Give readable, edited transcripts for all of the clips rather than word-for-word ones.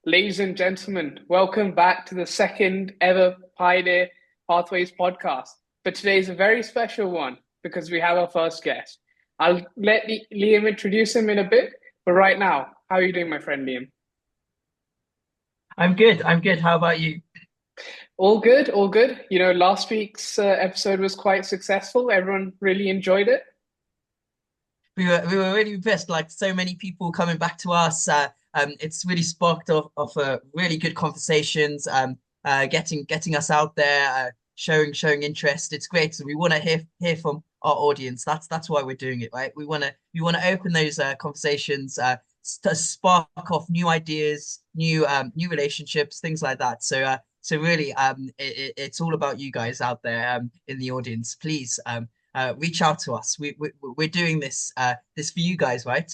Ladies and gentlemen, welcome back to the second ever Pioneer Pathways podcast. But today is a very special one because we have our first guest. I'll let Liam introduce him in a bit, but right now, how are you doing, my friend Liam? I'm good. I'm good. How about you? All good, all good. Last week's episode was quite successful. Everyone really enjoyed it. We were really impressed. Like so many people coming back to us. It's really sparked off really good conversations. Getting us out there, showing interest. It's great. So we want to hear from our audience. That's why we're doing it, right? We want to open those conversations, to spark off new ideas, new relationships, things like that. So really, it's all about you guys out there in the audience. Please reach out to us. We're doing this for you guys, right?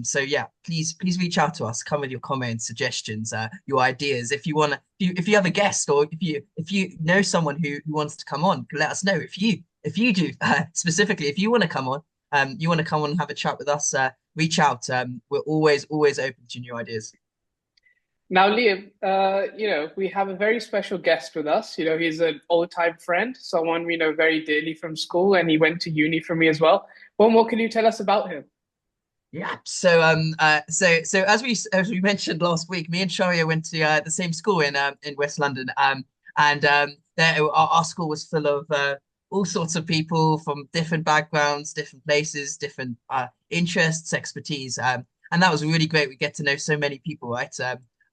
So yeah, please reach out to us. Come with your comments, suggestions, your ideas. If you want to, if you have a guest or if you know someone who wants to come on, let us know. If you do specifically, if you want to come on, you want to come on and have a chat with us, reach out. We're always open to new ideas. Now, Liam, we have a very special guest with us. He's an old-time friend, someone we know very dearly from school, and he went to uni for me as well. What more can you tell us about him? Yeah. So as we mentioned last week, me and Sharia went to the same school in West London. And there our school was full of all sorts of people from different backgrounds, different places, different interests, expertise. And that was really great. We get to know so many people, right?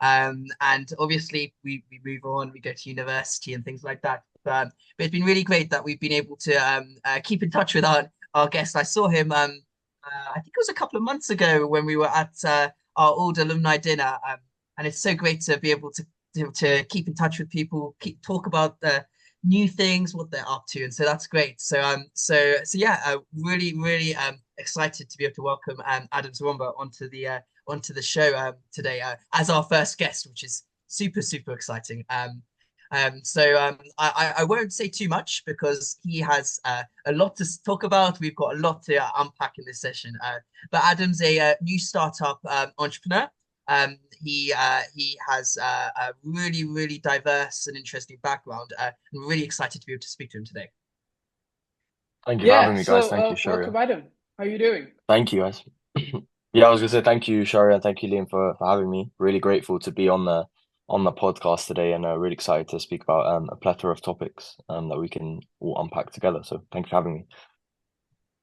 And obviously we move on, we go to university and things like that. But it's been really great that we've been able to keep in touch with our guest. I saw him. I think it was a couple of months ago when we were at our old alumni dinner, and it's so great to be able to keep in touch with people, keep talk about the new things, what they're up to, and so that's great. So yeah, really excited to be able to welcome Adam Zoromba onto the show today as our first guest, which is super exciting. I won't say too much because he has a lot to talk about. We've got a lot to unpack in this session. But Adam's a new startup entrepreneur. He has a really diverse and interesting background. I'm really excited to be able to speak to him today. Thank you for Yeah, having me, guys. so Thank you, welcome, Sharia. Adam. How are you doing? Thank you, guys. Yeah, I was gonna say thank you, Sharia, and thank you, Liam, for having me. Really grateful to be on the podcast today, and really excited to speak about a plethora of topics that we can all unpack together. So thank you for having me.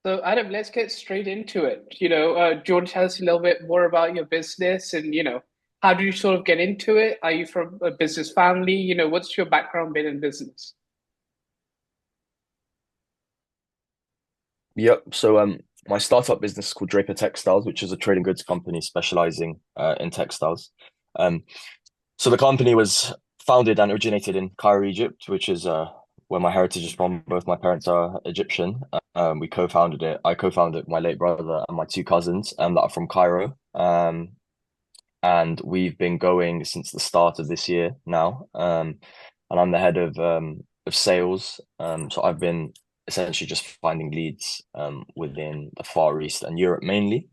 So, Adam, let's get straight into it. Do you want to tell us a little bit more about your business and, how do you sort of get into it? Are you from a business family? What's your background been in business? Yep. My startup business is called Draper Textiles, which is a trading goods company specializing in textiles. Um, so the company was founded and originated in Cairo, Egypt, which is where my heritage is from. Both my parents are Egyptian. We co-founded it. I co-founded it with my late brother and my two cousins, that are from Cairo. And we've been going since the start of this year now. And I'm the head of sales. So I've been essentially just finding leads within the Far East and Europe mainly.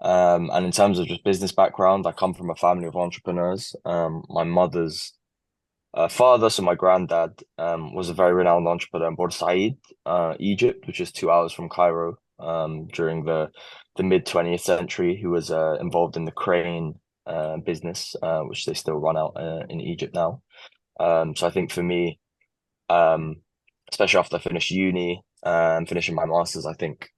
And in terms of just business background, I come from a family of entrepreneurs. My mother's father, so my granddad, was a very renowned entrepreneur in Port Said, Egypt, which is 2 hours from Cairo, during the mid 20th century. Who was involved in the crane business, which they still run out in Egypt now. So I think for me, um, especially after I finished uni and finishing my master's, I think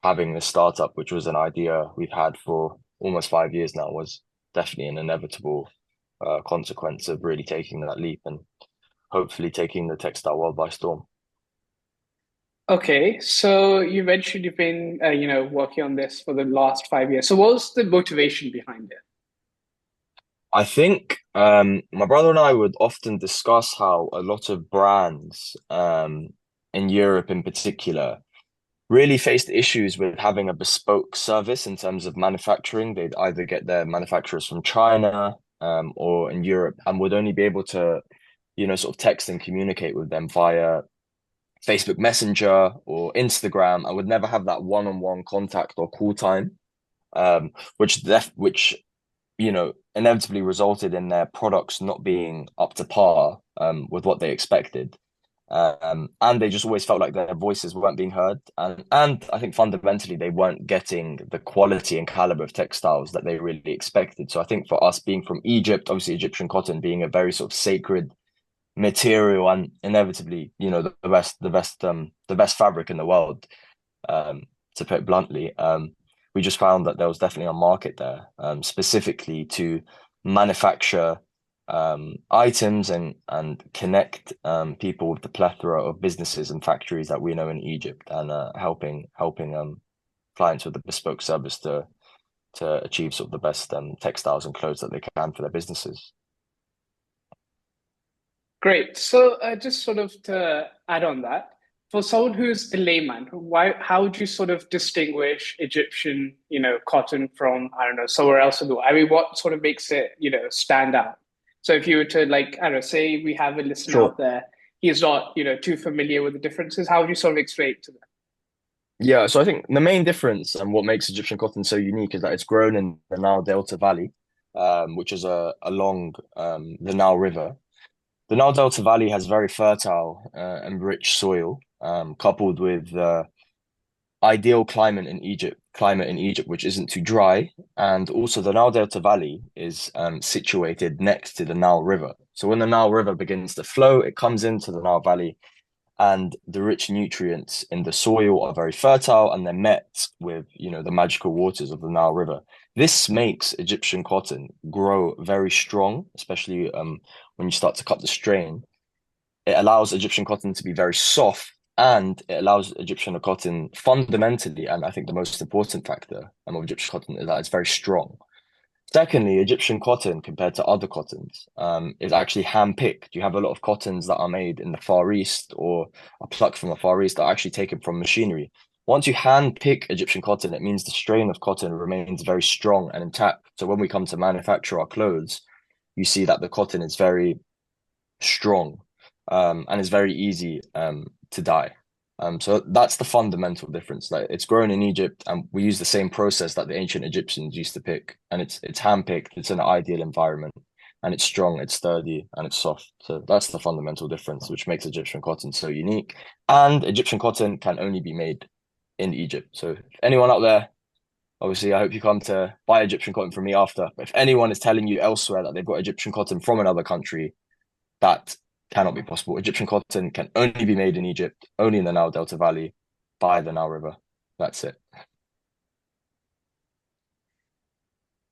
having this startup, which was an idea we've had for almost 5 years now, was definitely an inevitable consequence of really taking that leap and hopefully taking the textile world by storm. Okay, so you mentioned you've been, working on this for the last 5 years. So what was the motivation behind it? I think my brother and I would often discuss how a lot of brands in Europe in particular really faced issues with having a bespoke service in terms of manufacturing. They'd either get their manufacturers from China or in Europe and would only be able to, sort of text and communicate with them via Facebook Messenger or Instagram and would never have that one-on-one contact or call time, which inevitably resulted in their products not being up to par with what they expected. And they just always felt like their voices weren't being heard. And I think fundamentally they weren't getting the quality and caliber of textiles that they really expected. So I think for us being from Egypt, obviously Egyptian cotton being a very sort of sacred material and inevitably, the best fabric in the world, to put it bluntly, we just found that there was definitely a market there, specifically to manufacture items and connect people with the plethora of businesses and factories that we know in Egypt, and helping clients with a bespoke service to achieve sort of the best textiles and clothes that they can for their businesses. Great. So just sort of to add on that, for someone who's a layman, how would you sort of distinguish Egyptian, cotton from, I don't know, somewhere else in the world? I mean, what sort of makes it, stand out? So if you were to like, I don't know, say we have a listener Sure. out there, he's not, too familiar with the differences, how would you sort of explain it to them? Yeah, so I think the main difference and what makes Egyptian cotton so unique is that it's grown in the Nile Delta Valley, which is along the Nile River. The Nile Delta Valley has very fertile and rich soil, coupled with ideal climate in Egypt, which isn't too dry. And also the Nile Delta Valley is situated next to the Nile River. So when the Nile River begins to flow, it comes into the Nile Valley, and the rich nutrients in the soil are very fertile, and they're met with, the magical waters of the Nile River. This makes Egyptian cotton grow very strong, especially when you start to cut the strain. It allows Egyptian cotton to be very soft, and it allows Egyptian cotton fundamentally, and I think the most important factor of Egyptian cotton is that it's very strong. Secondly, Egyptian cotton compared to other cottons is actually hand-picked. You have a lot of cottons that are made in the Far East or are plucked from the Far East that are actually taken from machinery. Once you hand-pick Egyptian cotton, it means the strain of cotton remains very strong and intact. So when we come to manufacture our clothes, you see that the cotton is very strong, and is very easy to dye. So that's the fundamental difference. Like, it's grown in Egypt, and we use the same process that the ancient Egyptians used to pick, and it's hand-picked. It's an ideal environment, and it's strong, it's sturdy, and it's soft. So that's the fundamental difference, which makes Egyptian cotton so unique. And Egyptian cotton can only be made in Egypt. So if anyone out there, obviously, I hope you come to buy Egyptian cotton from me after. But if anyone is telling you elsewhere that they've got Egyptian cotton from another country, that cannot be possible. Egyptian cotton can only be made in Egypt, only in the Nile Delta Valley, by the Nile River. That's it.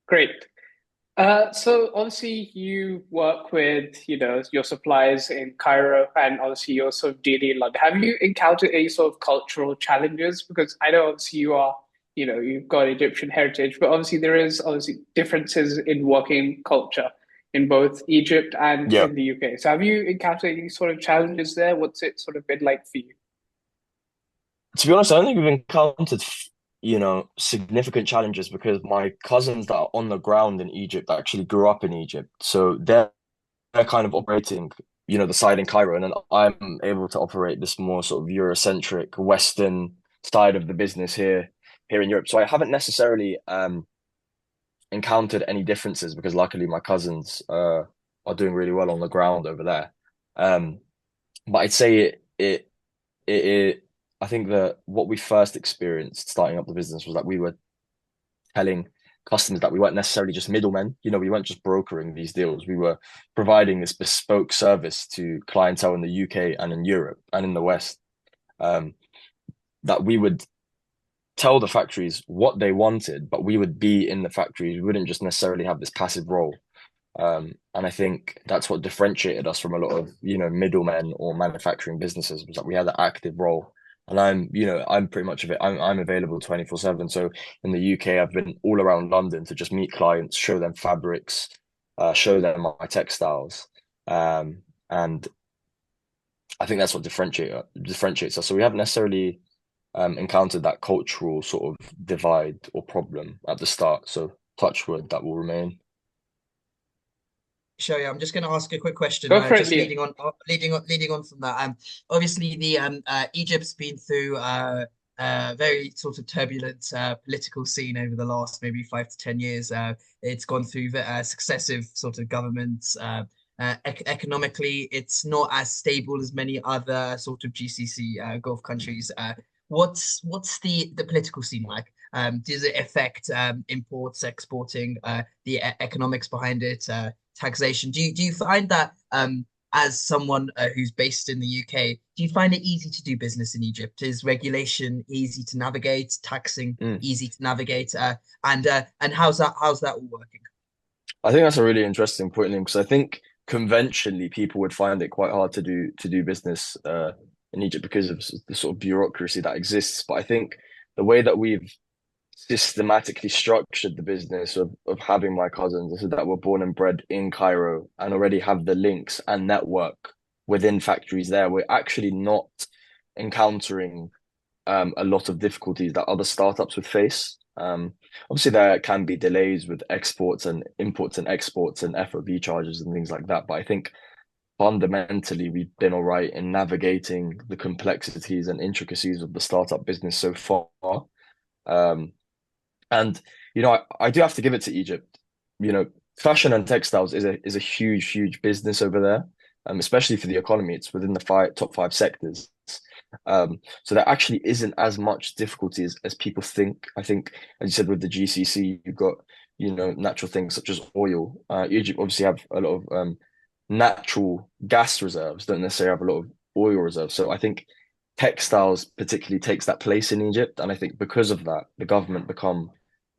Great. So obviously you work with, your suppliers in Cairo, and obviously you're sort of dealing in London. Have you encountered any sort of cultural challenges? Because I know obviously you are, you've got Egyptian heritage, but obviously there is obviously differences in working culture in both Egypt and Yeah. in the UK. So have you encountered any sort of challenges there? What's it sort of been like for you? To be honest, I don't think we've encountered, significant challenges because my cousins that are on the ground in Egypt actually grew up in Egypt. So they're kind of operating, the side in Cairo, and then I'm able to operate this more sort of Eurocentric Western side of the business here in Europe. So I haven't necessarily encountered any differences because luckily my cousins are doing really well on the ground over there. Um, but I'd say it I think that what we first experienced starting up the business was that we were telling customers that we weren't necessarily just middlemen. We weren't just brokering these deals. We were providing this bespoke service to clientele in the UK and in Europe and in the West, that we would tell the factories what they wanted, but we would be in the factories. We wouldn't just necessarily have this passive role. And I think that's what differentiated us from a lot of, middlemen or manufacturing businesses, was that we had an active role. And I'm pretty much of it. I'm available 24/7. So in the UK, I've been all around London to just meet clients, show them fabrics, show them my textiles. And I think that's what differentiates us. So we haven't necessarily encountered that cultural sort of divide or problem at the start. So touch wood, that will remain. Shoya, I'm just going to ask a quick question. Go for it, Just Liam. leading on from that. Obviously the Egypt's been through very sort of turbulent political scene over the last maybe 5 to 10 years. It's gone through successive sort of governments. Economically, it's not as stable as many other sort of GCC Gulf countries. What's the political scene like? Does it affect imports, exporting, the economics behind it, taxation? Do you find that as someone who's based in the UK, do you find it easy to do business in Egypt? Is regulation easy to navigate, taxing Mm. easy to navigate, and how's that all working? I think that's a really interesting point, because I think conventionally people would find it quite hard to do business in Egypt because of the sort of bureaucracy that exists. But I think the way that we've systematically structured the business of having my cousins that were born and bred in Cairo and already have the links and network within factories there, we're actually not encountering a lot of difficulties that other startups would face. Obviously, there can be delays with exports and imports and exports and FOB charges and things like that. But I think fundamentally, we've been all right in navigating the complexities and intricacies of the startup business so far. Um, and I do have to give it to Egypt. Fashion and textiles is a huge business over there, especially for the economy. It's within the top five sectors. So there actually isn't as much difficulty as people think. I think, as you said, with the GCC, you've got natural things such as oil. Egypt obviously have a lot of natural gas reserves, don't necessarily have a lot of oil reserves. So I think textiles particularly takes that place in Egypt, and I think because of that, the government become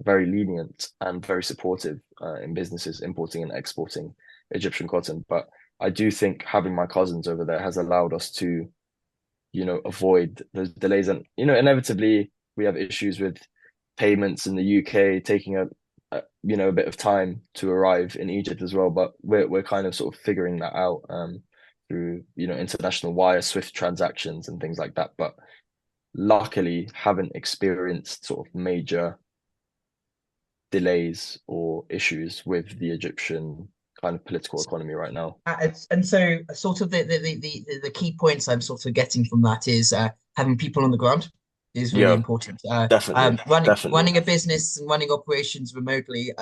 very lenient and very supportive in businesses importing and exporting Egyptian cotton. But I do think having my cousins over there has allowed us to avoid those delays. And, inevitably we have issues with payments in the UK taking a bit of time to arrive in Egypt as well. But we're kind of sort of figuring that out through, international wire Swift transactions and things like that. But luckily haven't experienced sort of major delays or issues with the Egyptian kind of political economy right now. And so, sort of the key points I'm sort of getting from that is having people on the ground is really Yeah, important. definitely, Running a business and running operations remotely,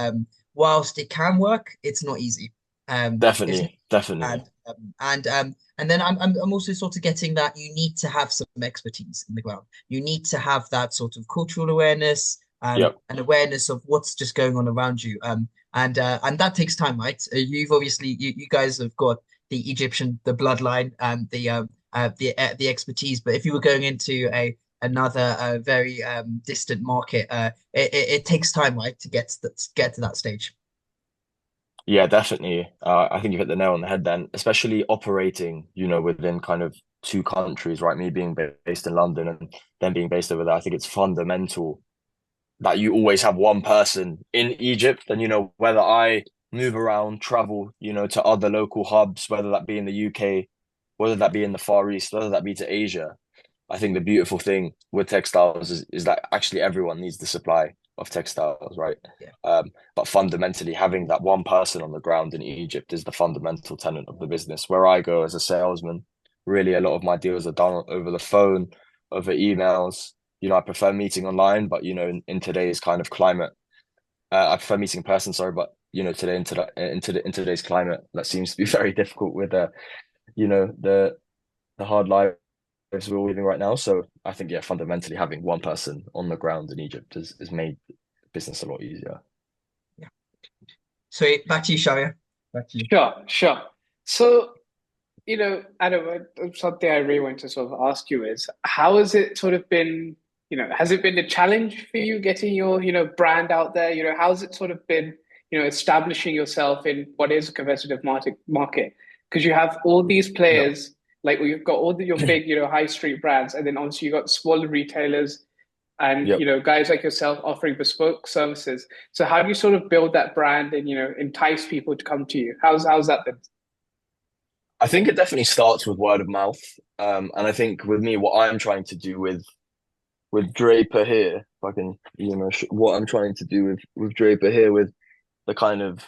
whilst it can work, it's not easy. It's definitely, definitely. And then I'm also sort of getting that you need to have some expertise in the ground. You need to have that sort of cultural awareness, Yep. and awareness of what's just going on around you. And that takes time, right? You've obviously you guys have got the Egyptian, the bloodline, and the expertise. But if you were going into another very distant market, it takes time, right, to get to that stage. Yeah, definitely. I think you hit the nail on the head then, especially operating, within kind of two countries, right? Me being based in London and then being based over there. I think it's fundamental that you always have one person in Egypt. And, whether I move around, travel, to other local hubs, whether that be in the UK, whether that be in the Far East, whether that be to Asia, I think the beautiful thing with textiles is that actually everyone needs the supply of textiles, right? Yeah. But fundamentally, having that one person on the ground in Egypt is the fundamental tenet of the business. Where I go as a salesman, really a lot of my deals are done over the phone, over emails. I prefer meeting online, but in today's kind of climate, I prefer meeting in person. Sorry, but today in today's climate, that seems to be very difficult with the hard lives we're all living right now. So I think, yeah, fundamentally having one person on the ground in Egypt has made business a lot easier. Yeah. So back to you, Sharia. Back to you. Sure. So, Adam, something I really want to sort of ask you is how has it sort of been, has it been a challenge for you getting your, brand out there? How's it sort of been, establishing yourself in what is a competitive market? Because you have all these Yeah. players, like you've got all your big, high street brands, and then obviously you've got smaller retailers and, Yep. guys like yourself offering bespoke services. So how do you sort of build that brand and, entice people to come to you? How's that been? I think it definitely starts with word of mouth. And I think with me, what I'm trying to do with Draper here, if I can, what I'm trying to do with Draper here, with the kind of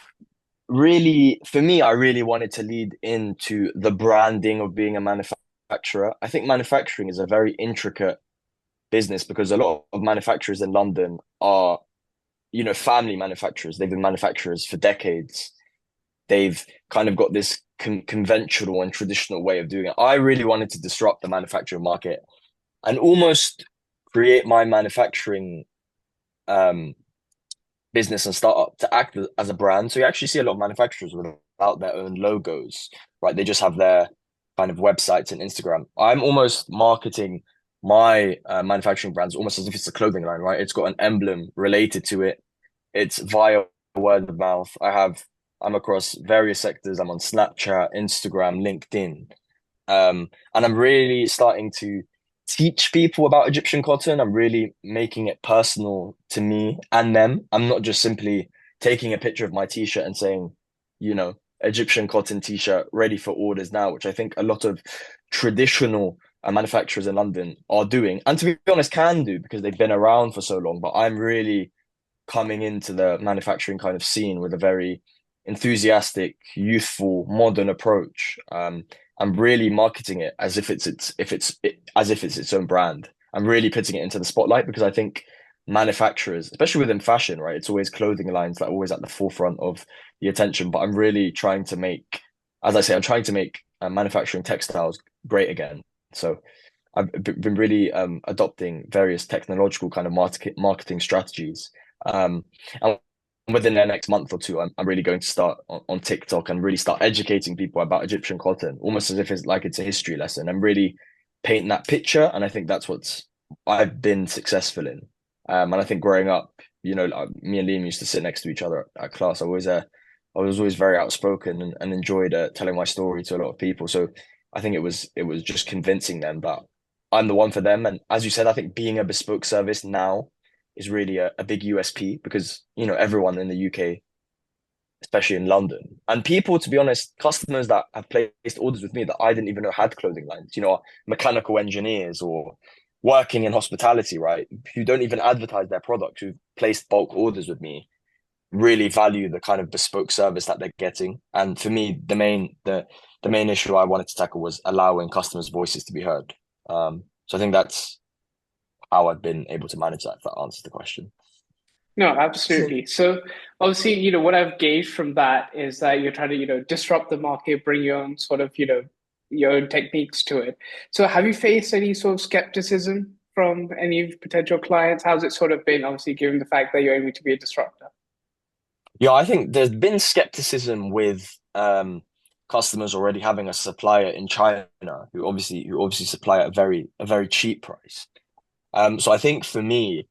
really, for me, I really wanted to lead into the branding of being a manufacturer. I think manufacturing is a very intricate business because a lot of manufacturers in London are, family manufacturers. They've been manufacturers for decades. They've kind of got this conventional and traditional way of doing it. I really wanted to disrupt the manufacturing market and almost create my manufacturing um, business and startup to act as a brand. So you actually see a lot of manufacturers without their own logos, right? They just have their kind of websites and Instagram. I'm almost marketing my manufacturing brands almost as if it's a clothing line, right? It's got an emblem related to it. It's via word of mouth. I'm across various sectors. I'm on Snapchat, Instagram, LinkedIn. And I'm really starting to teach people about Egyptian cotton. I'm really making it personal to me and them. I'm not just simply taking a picture of my t-shirt and saying, Egyptian cotton t-shirt ready for orders now, which I think a lot of traditional manufacturers in London are doing. And to be honest, can do because they've been around for so long. But I'm really coming into the manufacturing kind of scene with a very enthusiastic, youthful, modern approach. I'm really marketing it as if it's its own brand. I'm really putting it into the spotlight because I think manufacturers, especially within fashion, right? It's always clothing lines that are always at the forefront of the attention. But I'm really trying to make, as I say, I'm trying to make manufacturing textiles great again. So I've been really adopting various technological kind of marketing strategies. And within the next month or two, I'm really going to start on TikTok and really start educating people about Egyptian cotton, almost as if it's a history lesson. I'm really painting that picture, and I think that's what I've been successful in. And I think growing up, like me and Liam used to sit next to each other at class. I was always very outspoken and enjoyed telling my story to a lot of people. So I think it was just convincing them that I'm the one for them. And as you said, I think being a bespoke service now is really a big USP because everyone in the UK, especially in London, and people, to be honest, customers that have placed orders with me that I didn't even know had clothing lines, mechanical engineers or working in hospitality, right, who don't even advertise their products, who've placed bulk orders with me, really value the kind of bespoke service that they're getting. And for me, the main issue I wanted to tackle was allowing customers' voices to be heard. So I think that's how I've been able to manage that, if that answers the question. No, So absolutely. So obviously, what I've gauged from that is that you're trying to, disrupt the market, bring your own sort of, your own techniques to it. So have you faced any sort of skepticism from any potential clients? How's it sort of been, obviously, given the fact that you're aiming to be a disruptor? Yeah, I think there's been skepticism with customers already having a supplier in China who obviously supply at a very cheap price. So I think for me,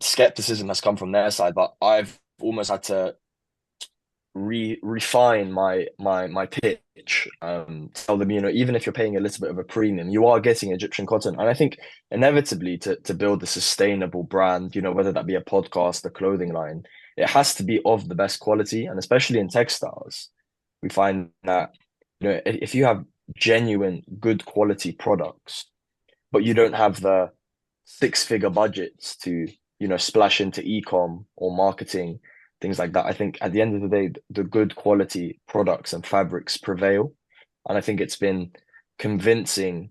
skepticism has come from their side, but I've almost had to refine my pitch. Tell them, even if you're paying a little bit of a premium, you are getting Egyptian cotton. And I think inevitably to build a sustainable brand, whether that be a podcast, a clothing line, it has to be of the best quality. And especially in textiles, we find that, if you have genuine, good quality products, but you don't have the six-figure budgets to, splash into e-com or marketing, things like that. I think at the end of the day, the good quality products and fabrics prevail. And I think it's been convincing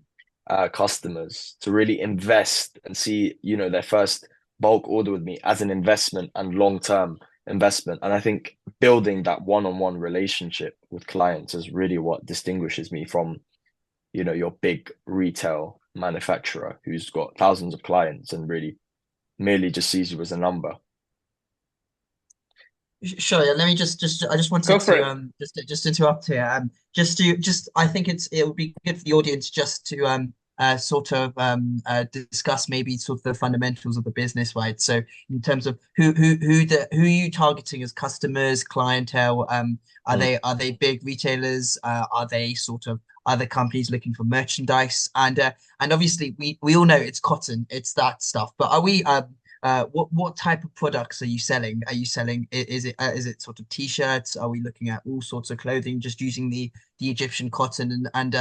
customers to really invest and see, their first bulk order with me as an investment and long-term investment. And I think building that one-on-one relationship with clients is really what distinguishes me from, your big retail manufacturer who's got thousands of clients and really merely just sees you as a number. sure, yeah, let me I just Go wanted for to it. just interrupt here. Just I think it would be good for the audience just to sort of discuss maybe sort of the fundamentals of the business, right? So in terms of who are you targeting as customers, clientele? Are Mm. they big retailers? Are they sort of other companies looking for merchandise? And obviously we all know it's cotton, it's that stuff. But are we what type of products are you selling? Are you selling is it sort of t-shirts? Are we looking at all sorts of clothing just using the Egyptian cotton and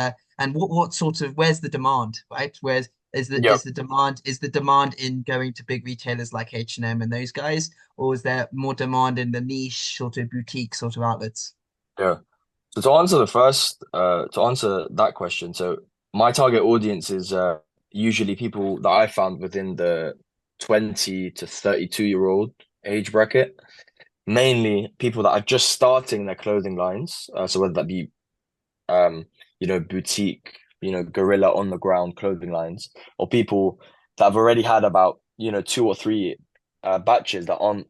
what sort of where's the demand, right? Where's Yeah, is the demand in going to big retailers like H&M and those guys, or is there more demand in the niche sort of boutique sort of outlets? yeah. So to answer that question, so my target audience is usually people that I found within the 20 to 32-year-old age bracket, mainly people that are just starting their clothing lines. So whether that be um, boutique, guerrilla on the ground clothing lines, or people that have already had about, two or three batches that aren't,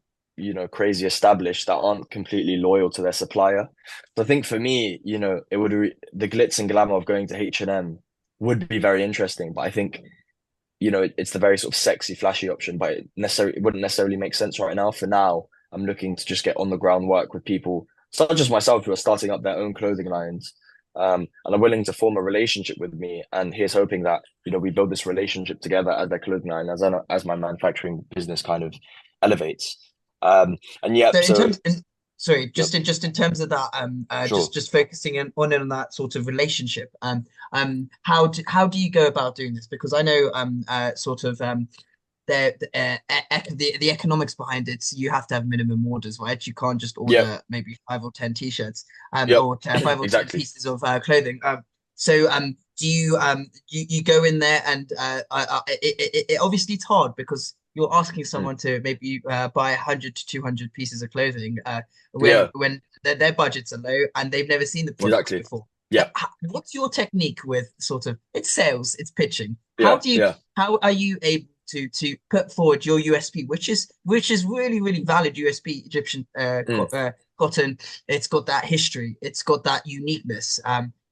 crazy established, that aren't completely loyal to their supplier. So I think for me, it would the glitz and glamour of going to H&M would be very interesting, but I think it's the very sort of sexy, flashy option, but it wouldn't necessarily make sense right now. For now, I'm looking to just get on the ground work with people such as myself who are starting up their own clothing lines, and are willing to form a relationship with me. And here's hoping that we build this relationship together as their clothing line, as my manufacturing business kind of elevates. And yeah, So in so terms, sorry, yep, just in terms of that, sure. just focusing on that sort of relationship, how do you go about doing this? Because I know, sort of, the economics behind it, you have to have minimum orders, right? You can't just Yep, order maybe 5 or 10 t-shirts, yep, or 5 or 10 exactly. pieces of clothing. So do you go in there and obviously it's hard because you're asking Mm. someone to maybe buy 100 to 200 pieces of clothing Yeah, when their budgets are low and they've never seen the products exactly. before. Yeah, What's your technique with sort of it's sales, it's pitching? yeah, yeah. How are you able to put forward your USP, which is really really valid USP, Egyptian Mm. cotton. It's got that history, it's got that uniqueness,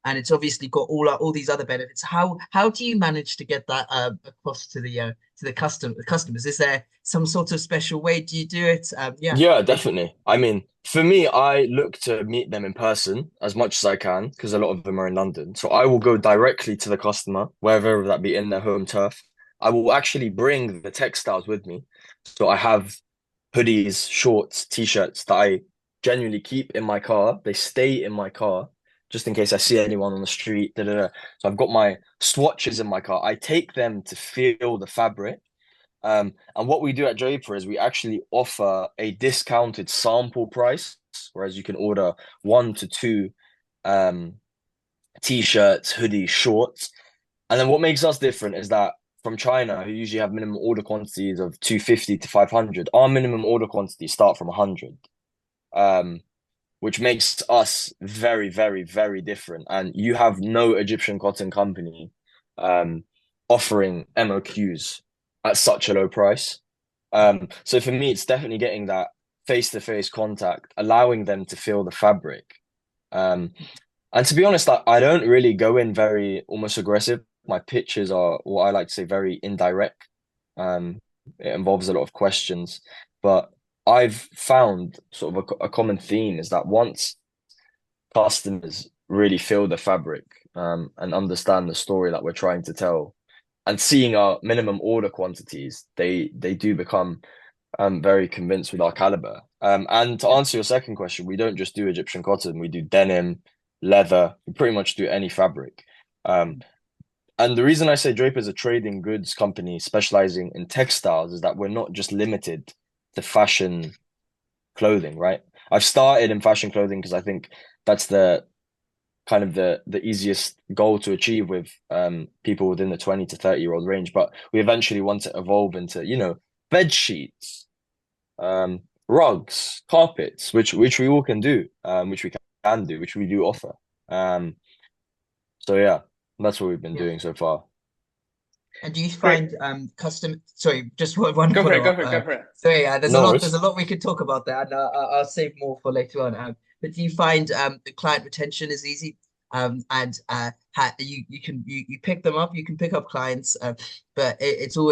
and it's obviously got all these other benefits. How do you manage to get that across to the customers? Is there some sort of special way? Do you do it? Yeah, Yeah, maybe. definitely. I mean, for me, I look to meet them in person as much as I can because a lot of them are in London. So I will go directly to the customer, wherever that be in their home turf. I will actually bring the textiles with me. So I have hoodies, shorts, t-shirts that I genuinely keep in my car. They stay in my car just in case I see anyone on the street. Da, da, da. So I've got my swatches in my car. I take them to feel the fabric. And what we do at Draper is we actually offer a discounted sample price, whereas you can order 1 to 2 um, t-shirts, hoodies, shorts. And then what makes us different is that from China, who usually have minimum order quantities of 250 to 500, our minimum order quantities start from 100, um, which makes us very, very, very different. And you have no Egyptian cotton company um, offering MOQs at such a low price. So for me, it's definitely getting that face-to-face contact, allowing them to feel the fabric. Um, and to be honest, I don't really go in very almost aggressive. My pitches are what I like to say very indirect. Um, it involves a lot of questions, but I've found sort of a common theme is that once customers really feel the fabric, and understand the story that we're trying to tell, and seeing our minimum order quantities, they do become very convinced with our caliber. And to answer your second question, we don't just do Egyptian cotton, we do denim, leather, we pretty much do any fabric. Um, and the reason I say Draper is a trading goods company specializing in textiles is that we're not just limited to fashion clothing, right? I've started in fashion clothing because I think that's the kind of the easiest goal to achieve with people within the 20 to 30-year-old range. But we eventually want to evolve into, bed sheets, rugs, carpets, which we all can do, which we can do, which we do offer. So yeah, that's what we've been Yeah. doing so far. And do you Great. find custom? Sorry, just one Go for it. follow Go up. for it. Go for it. So yeah, No there's worries. a lot we could talk about there, and I'll save more for later on. But do you find the client retention is easy? And you pick them up, you can pick up clients, but it's all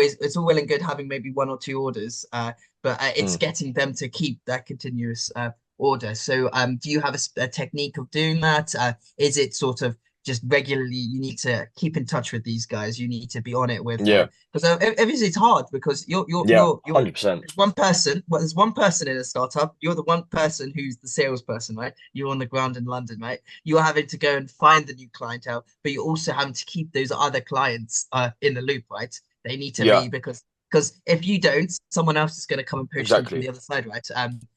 well and good having maybe 1 or 2 orders, but it's Mm. getting them to keep that continuous order. So do you have a technique of doing that? Is it sort of just regularly you need to keep in touch with these guys, you need to be on it with Yeah, because obviously it's hard because yeah, you're 100%. there's one person, well, there's one person in a startup. You're the one person who's the salesperson, right? You're on the ground in London, right? You're having to go and find the new clientele, but you're also having to keep those other clients in the loop, right? They need to Yeah, be because if you don't, someone else is going to come and poach them from exactly. the other side, right?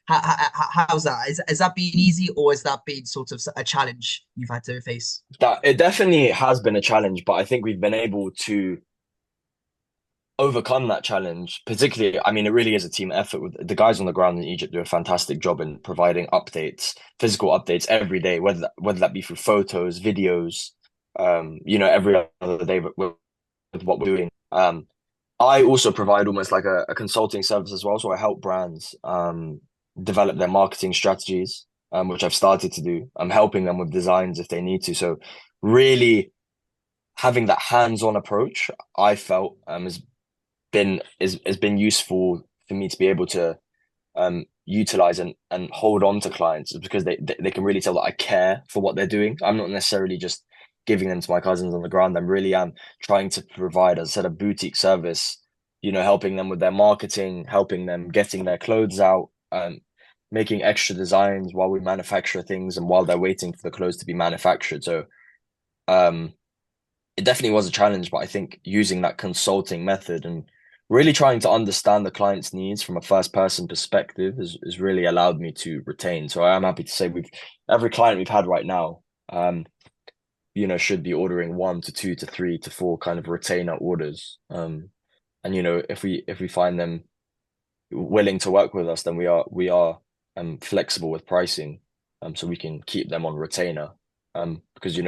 How's that? Has that been easy, or has that been sort of a challenge you've had to face? That it definitely has been a challenge, but I think we've been able to overcome that challenge, particularly, I mean, it really is a team effort. With the guys on the ground in Egypt do a fantastic job in providing updates, physical updates every day, whether that be through photos, videos, every other day with what we're doing. I also provide almost like a consulting service as well. So I help brands develop their marketing strategies, which I've started to do. I'm helping them with designs if they need to. So really having that hands-on approach, I felt has been useful for me to be able to utilize and hold on to clients because they can really tell that I care for what they're doing. I'm not necessarily just giving them to my cousins on the ground. I really am trying to provide, as I said, a boutique service, helping them with their marketing, helping them getting their clothes out, making extra designs while we manufacture things and while they're waiting for the clothes to be manufactured. So um it definitely was a challenge, but I think using that consulting method and really trying to understand the client's needs from a first person perspective has really allowed me to retain. So I am happy to say every client we've had right now, should be ordering 1 to 2 to 3 to 4 kind of retainer orders. And if we find them willing to work with us, then we are flexible with pricing, so we can keep them on retainer. Because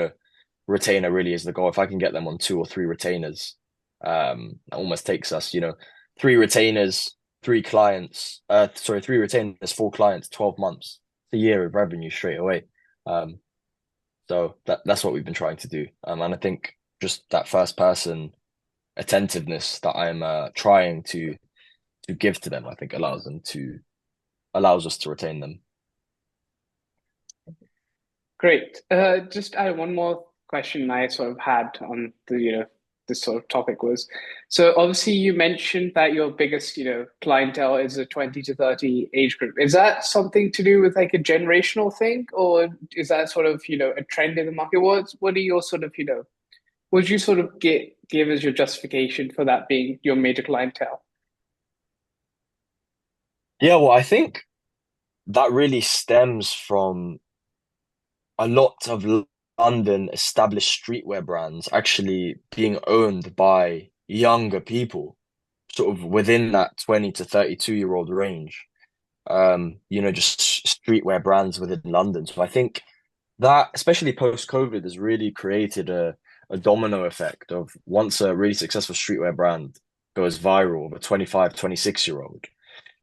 retainer really is the goal. If I can get them on 2 or 3 retainers, that almost takes us, 3 retainers, 3 clients, 3 retainers, 4 clients, 12 months, a year of revenue straight away. So that's what we've been trying to do. And I think just that first person attentiveness that I'm trying to give to them, I think allows us to retain them. Great. Just one more question I sort of had on this sort of topic was, so obviously you mentioned that your biggest, clientele is a 20 to 30 age group. Is that something to do with like a generational thing, or is that sort of, a trend in the market? What are your sort of, would you sort of give as your justification for that being your major clientele? Yeah, well, I think that really stems from a lot of London established streetwear brands actually being owned by younger people, sort of within that 20 to 32-year-old range. Just streetwear brands within London. So I think that, especially post-COVID, has really created a domino effect of once a really successful streetwear brand goes viral of a 25, 26-year-old,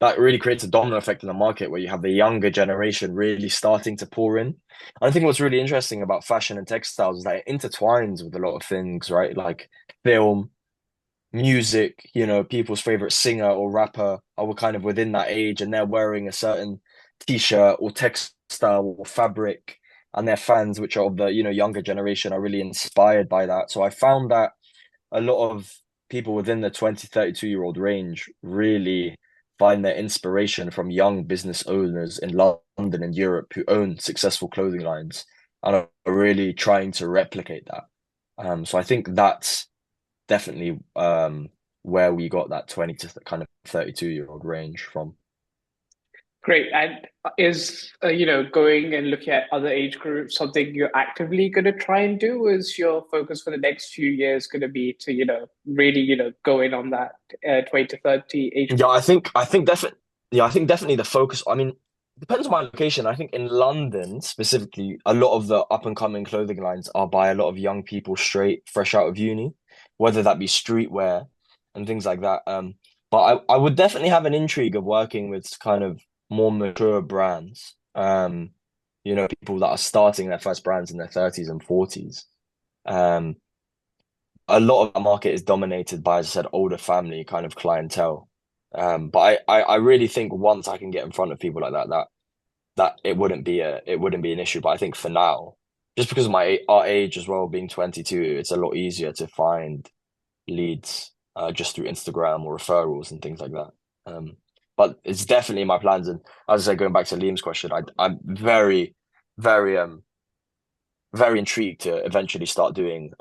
that really creates a domino effect in the market where you have the younger generation really starting to pour in. And I think what's really interesting about fashion and textiles is that it intertwines with a lot of things, right? Like film, music, people's favorite singer or rapper are kind of within that age and they're wearing a certain t-shirt or textile or fabric, and their fans, which are of the, younger generation, are really inspired by that. So I found that a lot of people within the 20, 32-year-old range really find their inspiration from young business owners in London and Europe who own successful clothing lines and are really trying to replicate that. So I think that's definitely where we got that 20 to kind of 32-year-old range from. Great. And is, going and looking at other age groups something you're actively going to try and do? Is your focus for the next few years going to be to, really, go in on that 20 to 30 age Yeah, group? I think definitely the focus. I mean, it depends on my location. I think in London specifically, a lot of the up and coming clothing lines are by a lot of young people straight fresh out of uni, whether that be streetwear and things like that. But I would definitely have an intrigue of working with kind of more mature brands. People that are starting their first brands in their 30s and 40s. Um, a lot of the market is dominated by, as I said, older family kind of clientele. But I really think once I can get in front of people like that it wouldn't be an issue. But I think for now, just because of our age as well, being 22, it's a lot easier to find leads just through Instagram or referrals and things like that. But it's definitely my plans. And as I say, going back to Liam's question, I'm very, very very intrigued to eventually start doing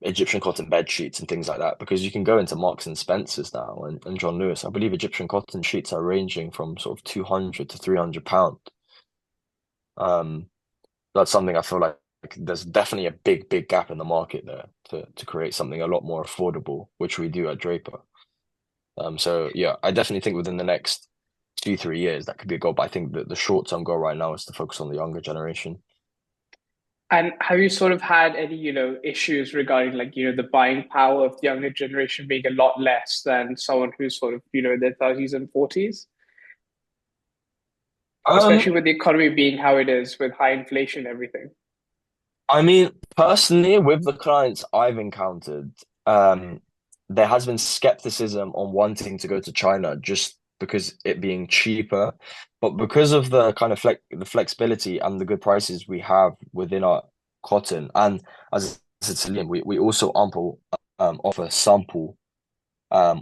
Egyptian cotton bed sheets and things like that, because you can go into Marks and Spencers now and John Lewis. I believe Egyptian cotton sheets are ranging from sort of 200 to 300 pound. Um, that's something I feel like there's definitely a big gap in the market there to create something a lot more affordable, which we do at Draper. So yeah, I definitely think within the next 2, 3 years that could be a goal. But I think that the short-term goal right now is to focus on the younger generation. And have you sort of had any, issues regarding like, the buying power of the younger generation being a lot less than someone who's sort of, in their 30s and 40s, Um, especially with the economy being how it is with high inflation and everything? I mean, personally, with the clients I've encountered, um, there has been skepticism on wanting to go to China just because it being cheaper, but because of the kind of the flexibility and the good prices we have within our cotton, and as I said to Liam, we also offer sample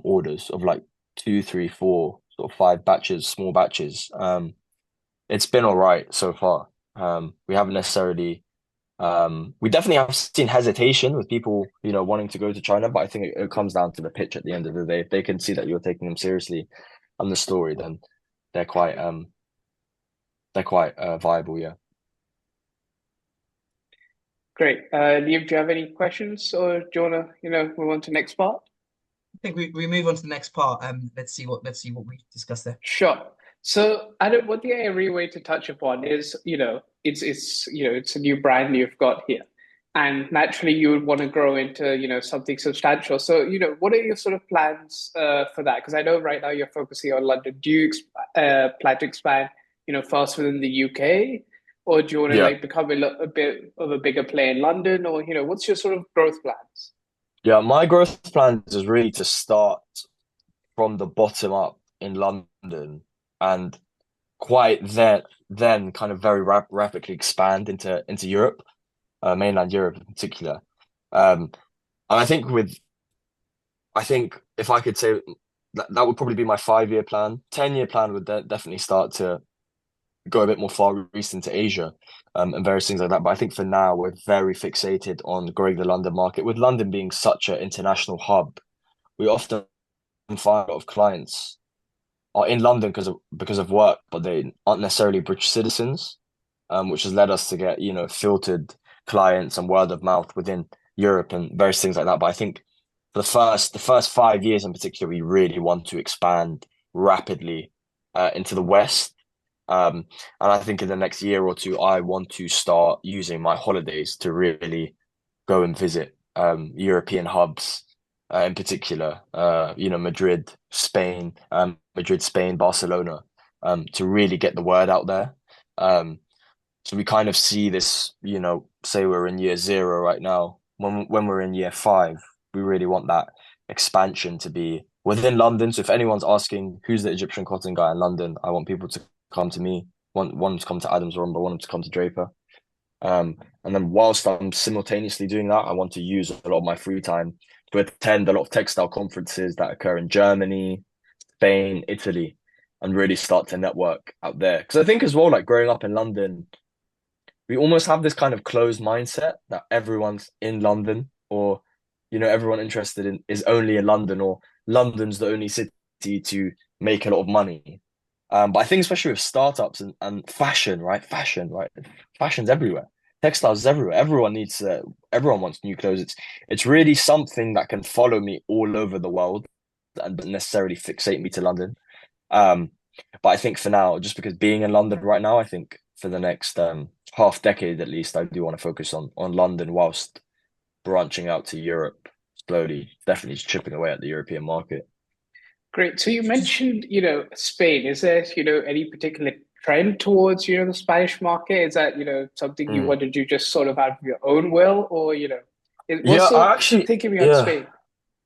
orders of like 2, 3, 4, sort of 5 batches, small batches. It's been all right so far. We haven't necessarily we definitely have seen hesitation with people, wanting to go to China, but I think it comes down to the pitch at the end of the day. If they can see that you're taking them seriously on the story, then they're quite viable, yeah. Great. Liam, do you have any questions or do you want to, move on to next part? I think we move on to the next part. Let's see what we discuss there. Sure. So, Adam, what the real way to touch upon is, it's a new brand you've got here, and naturally you would want to grow into, something substantial. So, what are your sort of plans for that? Because I know right now you're focusing on London. Do you plan to expand, first within the UK, or do you want to Yeah. like become a bit of a bigger player in London, or what's your sort of growth plans? Yeah, my growth plan is really to start from the bottom up in London and quite then kind of very rapidly expand into Europe, mainland Europe in particular. Um, and I think if I could say that would probably be my 5 year plan. 10 year plan would definitely start to go a bit more far east into Asia, and various things like that. But I think for now we're very fixated on growing the London market. With London being such an international hub, we often find a lot of clients are in London because of work, but they aren't necessarily British citizens, which has led us to get, filtered clients and word of mouth within Europe and various things like that. But I think for the first 5 years in particular, we really want to expand rapidly into the West. And I think in the next year or two, I want to start using my holidays to really go and visit European hubs, in particular, Madrid, Spain, Barcelona, to really get the word out there. Um, so we kind of see this, say we're in year 0 right now. When we're in year 5, we really want that expansion to be within London. So if anyone's asking who's the Egyptian cotton guy in London, I want people to come to me. Want them to come to Adam's Zoromba, want them to come to Draper. And then whilst I'm simultaneously doing that, I want to use a lot of my free time to attend a lot of textile conferences that occur in Germany, Spain, Italy, and really start to network out there. Because I think as well, like growing up in London, we almost have this kind of closed mindset that everyone's in London, or everyone interested in is only in London, or London's the only city to make a lot of money. But I think especially with startups and fashion, right? Fashion's everywhere. Textiles is everywhere. Everyone wants new clothes. It's really something that can follow me all over the world and not necessarily fixate me to London. Um, but I think for now, just because being in London right now, I think for the next half decade at least, I do want to focus on London whilst branching out to Europe slowly, definitely chipping away at the European market. Great. So you Just mentioned, Spain. Is there, any particular trend towards, the Spanish market? Is that, something you Mm. wanted to just sort of out of your own will, or, Yeah, what's the thinking behind yeah, Spain?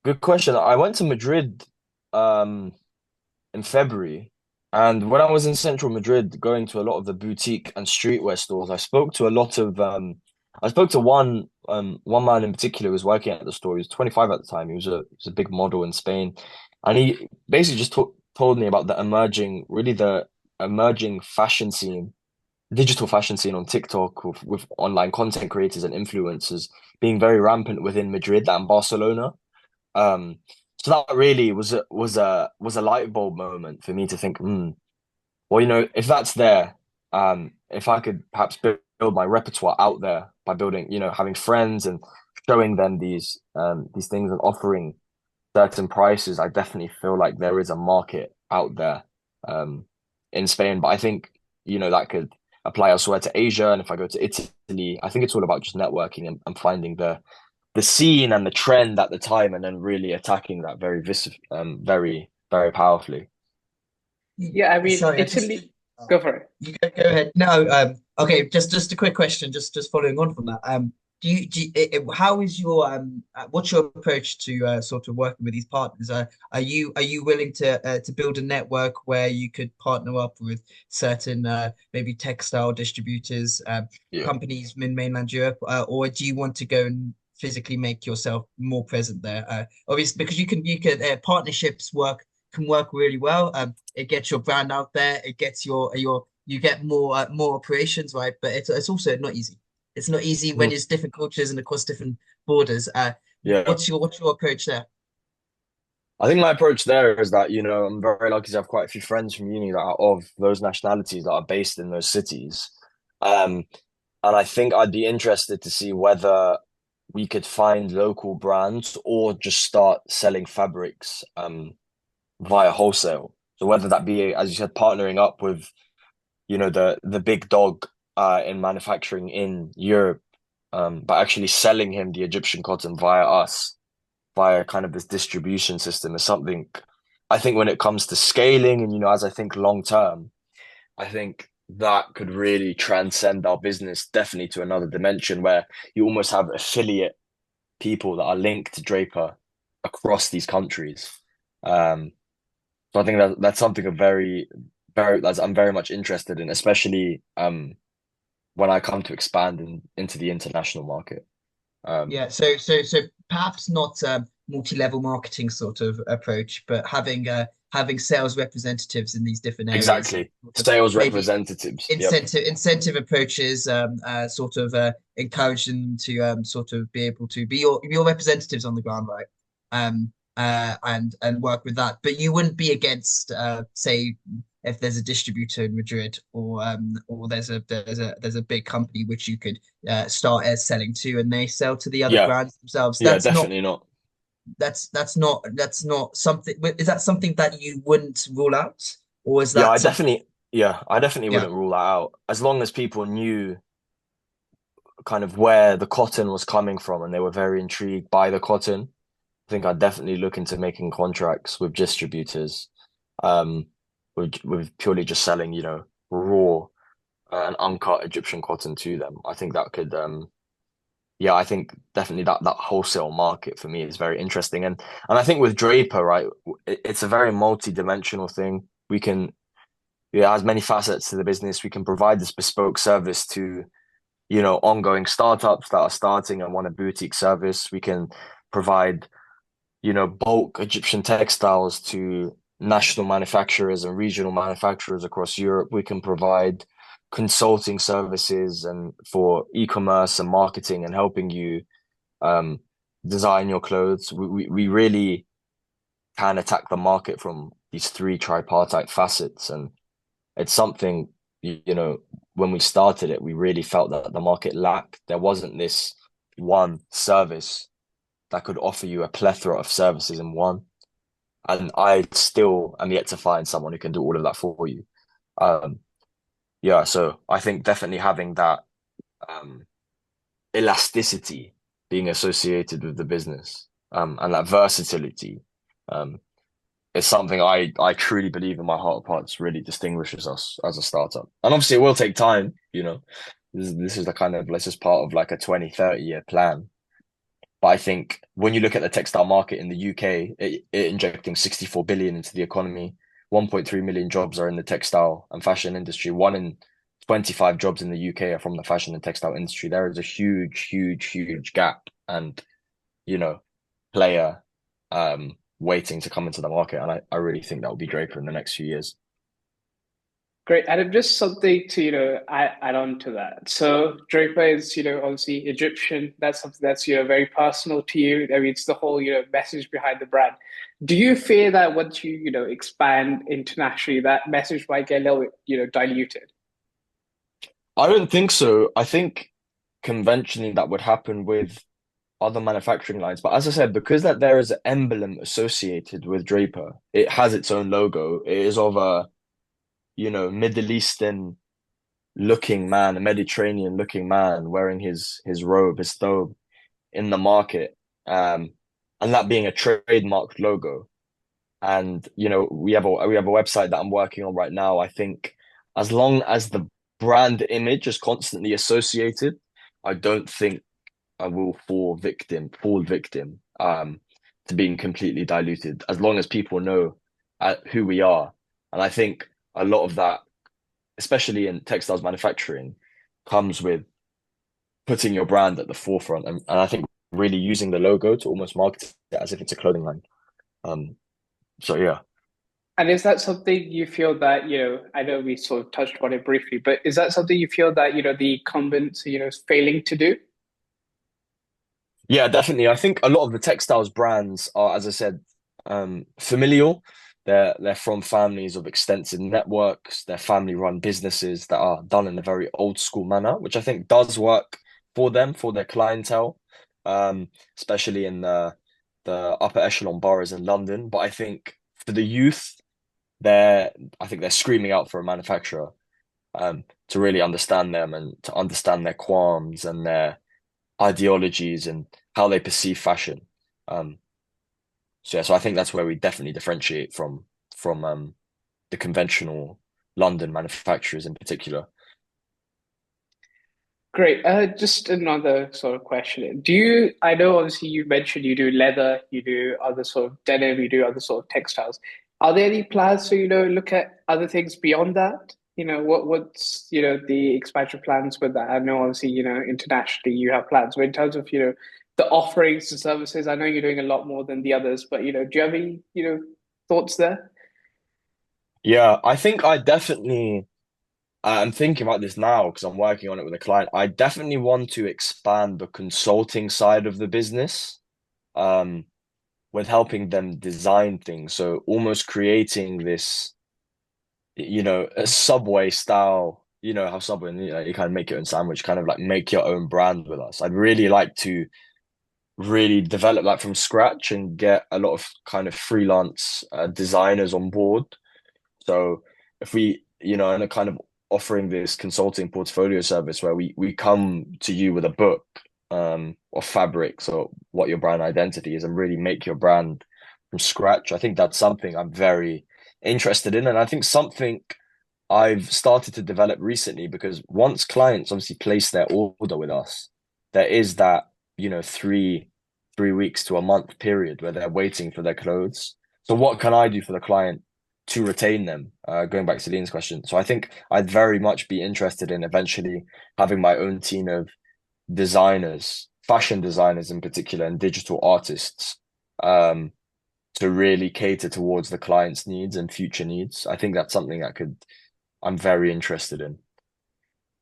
good question. I went to Madrid um in February, and when I was in central Madrid, going to a lot of the boutique and streetwear stores, I spoke to one man in particular who was working at the store. He was 25 at the time. He was a big model in Spain, and he basically just told me about the emerging fashion scene, digital fashion scene on TikTok with online content creators and influencers being very rampant within Madrid and Barcelona. Um, so that really was a light bulb moment for me to think, well, if that's there, if I could perhaps build my repertoire out there by building, having friends and showing them these things and offering certain prices, I definitely feel like there is a market out there um, in Spain. But I think, that could apply elsewhere to Asia. And if I go to Italy, I think it's all about just networking and finding the scene and the trend at the time, and then really attacking that very, very powerfully. Yeah, I mean, Sorry, I just Italy, go for it. you go ahead. No, okay, just a quick question, just following on from that. How is your what's your approach to sort of working with these partners? Are you willing to build a network where you could partner up with certain maybe textile distributors, Yeah. companies in mainland Europe, or do you want to go and physically make yourself more present there? Obviously, because you can partnerships can work really well. It gets your brand out there. It gets your you get more operations, right? But it's also not easy. It's not easy when Mhm. it's different cultures and across different borders. Yeah. What's your approach there? I think my approach there is that, I'm very lucky to have quite a few friends from uni that are of those nationalities that are based in those cities. Um, and I think I'd be interested to see whether we could find local brands or just start selling fabrics via wholesale. So whether that be, as you said, partnering up with, the big dog in manufacturing in Europe, but actually selling him the Egyptian cotton via us, via kind of this distribution system is something I think when it comes to scaling and, as I think long term, I think that could really transcend our business definitely to another dimension where you almost have affiliate people that are linked to Draper across these countries. Um, so I think that's something that's I'm very much interested in, especially when I come to expand into the international market. Um, Yeah, so perhaps not multi-level marketing sort of approach, but having sales representatives in these different areas and exactly. sort of Sales maybe representatives. Yep. incentive approaches, sort of encouraging them to sort of be able to be your representatives on the ground, right? And work with that. But you wouldn't be against, say, if there's a distributor in Madrid or there's a big company which you could start as selling to, and they sell to the other Yeah. brands themselves. Yeah, That's not definitely not. that's not something. Is that something that you wouldn't rule out, or is Yeah, that something? I definitely Yeah. wouldn't rule that out. As long as people knew kind of where the cotton was coming from and they were very intrigued by the cotton, I think I'd definitely look into making contracts with distributors, um, with purely just selling, raw and uncut Egyptian cotton to them. I think that could, yeah, I think definitely that wholesale market for me is very interesting. And I think with Draper, right, it's a very multi-dimensional thing. It has many facets to the business. We can provide this bespoke service to, ongoing startups that are starting and want a boutique service. We can provide, bulk Egyptian textiles to national manufacturers and regional manufacturers across Europe. We can provide consulting services and for e-commerce and marketing and helping you um, design your clothes. We really can attack the market from these three tripartite facets. And it's something, when we started it, we really felt that the market lacked. There wasn't this one service that could offer you a plethora of services in one. And I still am yet to find someone who can do all of that for you. Um, yeah, so I think definitely having that um, elasticity being associated with the business and that versatility um, is something I truly believe in my heart of hearts really distinguishes us as a startup. And obviously, it will take time, This is the kind of, this is part of like a 20, 30-year plan. But I think when you look at the textile market in the UK, it injecting 64 billion into the economy, 1.3 million jobs are in the textile and fashion industry. One in 25 jobs in the UK are from the fashion and textile industry. There is a huge, huge, huge gap and, you know, player waiting to come into the market. And I really think that will be Draper in the next few years. Great. And just something to, add on to that. So Draper is, obviously Egyptian. That's something that's, very personal to you. I mean, it's the whole, message behind the brand. Do you fear that once you, expand internationally, that message might get a little bit, diluted? I don't think so. I think conventionally that would happen with other manufacturing lines. But as I said, because that there is an emblem associated with Draper, it has its own logo. It is of a, Middle Eastern looking man, a Mediterranean looking man wearing his robe, his thobe in the market. And that being a trademarked logo. And we have a website that I'm working on right now. I think as long as the brand image is constantly associated, I don't think I will fall victim to being completely diluted. As long as people know who we are, and I think a lot of that, especially in textiles manufacturing, comes with putting your brand at the forefront, and I think really using the logo to almost market it as if it's a clothing line. Um, so yeah. And is that something you feel that, I know we sort of touched on it briefly, but is that something you feel that, the incumbents, is failing to do? Yeah, definitely. I think a lot of the textiles brands are, as I said, familial. They're from families of extensive networks. They're family-run businesses that are done in a very old school manner, which I think does work for them, for their clientele, especially in the upper echelon boroughs in London. But I think for the youth, they're I think they're screaming out for a manufacturer, to really understand them and to understand their qualms and their ideologies and how they perceive fashion. Um, so yeah, so I think that's where we definitely differentiate from the conventional London manufacturers in particular. Great. Just another sort of question. I know obviously you mentioned you do leather, you do other sort of denim, you do other sort of textiles. Are there any plans to, look at other things beyond that? What's, the expansion plans with that? I know obviously, internationally you have plans, but in terms of, the offerings and services, I know you're doing a lot more than the others, but, do you have any, thoughts there? Yeah, I think I definitely I'm thinking about this now because I'm working on it with a client. I definitely want to expand the consulting side of the business, um, with helping them design things. So almost creating this, a Subway style, how Subway, you kind of make your own sandwich, kind of like make your own brand with us. I'd really like to really develop that from scratch and get a lot of kind of freelance designers on board. So if we, and a kind of offering this consulting portfolio service where we come to you with a book of fabrics or what your brand identity is and really make your brand from scratch. I think that's something I'm very interested in, and I think something I've started to develop recently because once clients obviously place their order with us, there is that, 3 weeks to a month period where they're waiting for their clothes. So what can I do for the client to retain them? Going back to Lean's question. So I think I'd very much be interested in eventually having my own team of designers, fashion designers in particular, and digital artists, to really cater towards the client's needs and future needs. I think that's something I'm very interested in.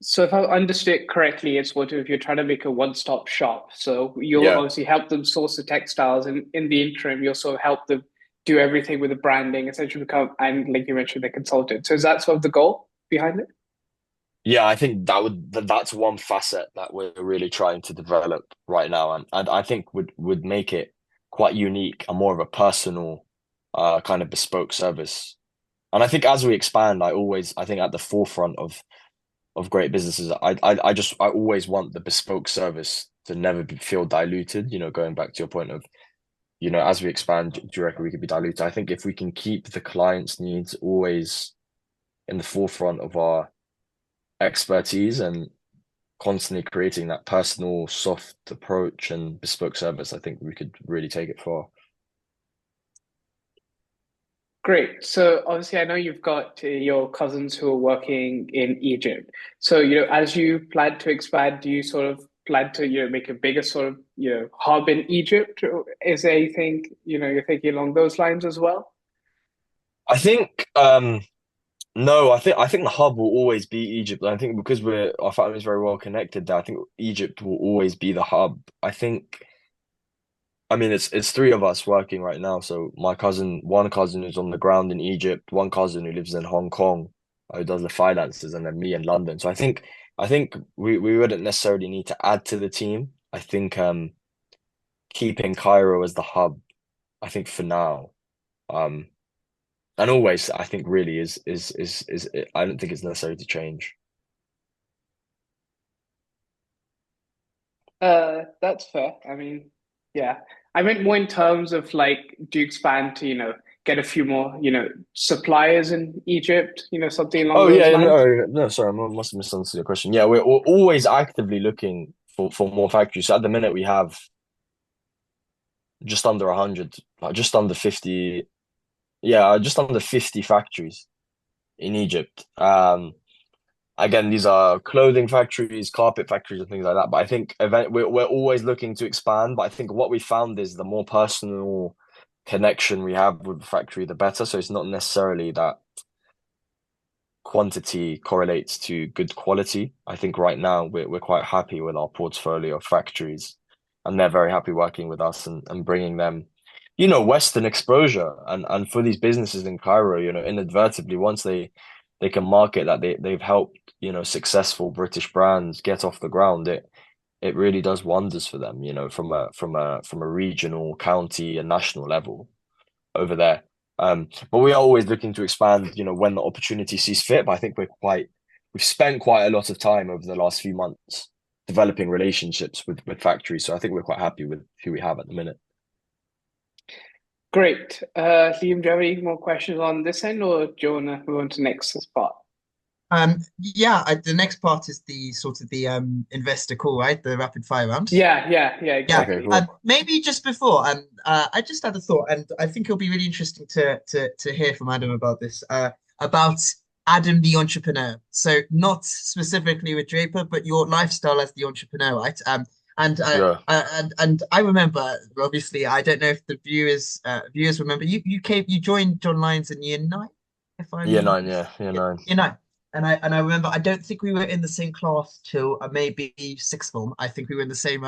So if I understood it correctly, it's what if you're trying to make a one-stop shop. So you'll Yeah. obviously help them source the textiles, and in the interim, you'll sort of help them do everything with the branding, essentially become, and like you mentioned, the consultant. So is that sort of the goal behind it? Yeah, I think that's one facet that we're really trying to develop right now, and I think would make it quite unique and more of a personal, kind of bespoke service. And I think as we expand, I think at the forefront of great businesses, I always want the bespoke service to never feel diluted. Going back to your point of, as we expand, do you reckon we could be diluted? I think if we can keep the client's needs always in the forefront of our expertise and constantly creating that personal, soft approach and bespoke service, I think we could really take it far. Great. So obviously, I know you've got your cousins who are working in Egypt. So, as you plan to expand, do you sort of plan to, make a bigger sort of, hub in Egypt? Or is there anything, you're thinking along those lines as well? I think no, I think the hub will always be Egypt. I think because our family is very well connected there, I think Egypt will always be the hub. I mean it's three of us working right now. So one cousin who's on the ground in Egypt, one cousin who lives in Hong Kong, who does the finances, and then me in London. So I think we wouldn't necessarily need to add to the team. I think keeping Cairo as the hub, I think for now. Um, and always, I think really is I don't think it's necessary to change. That's fair. I mean, yeah. I meant more in terms of like, do you expand to, get a few more, suppliers in Egypt, something along Oh those yeah, lines? no, sorry, I must have misunderstood your question. Yeah, we're always actively looking for more factories. So at the minute, we have just under 100, like just under 50, yeah, just under 50 factories in Egypt. Again, these are clothing factories, carpet factories, and things like that. But I think we're always looking to expand. But I think what we found is the more personal connection we have with the factory, the better. So it's not necessarily that quantity correlates to good quality. I think right now we're quite happy with our portfolio of factories, and they're very happy working with us and bringing them, Western exposure. And for these businesses in Cairo, inadvertently, once they can market that they've helped, successful British brands get off the ground, it really does wonders for them, from a regional, county, and national level over there. But we are always looking to expand, when the opportunity sees fit. But I think we've spent quite a lot of time over the last few months developing relationships with factories. So I think we're quite happy with who we have at the minute. Great. Liam, do you have any more questions on this end, or do you want to move on to next spot? Yeah, the next part is the sort of the investor call, right? The rapid fire round. Yeah, Yeah, Okay, exactly. cool. maybe just before, I just had a thought, and I think it'll be really interesting to hear from Adam about this, about Adam the entrepreneur. So not specifically with Draper, but your lifestyle as the entrepreneur, right? Yeah. And I remember, obviously, I don't know if the viewers remember, you joined John Lyons in year nine, if Year I'm not nine, mis yeah, year yeah, nine. year nine. And I remember I don't think we were in the same class till maybe sixth form. I think we were in the same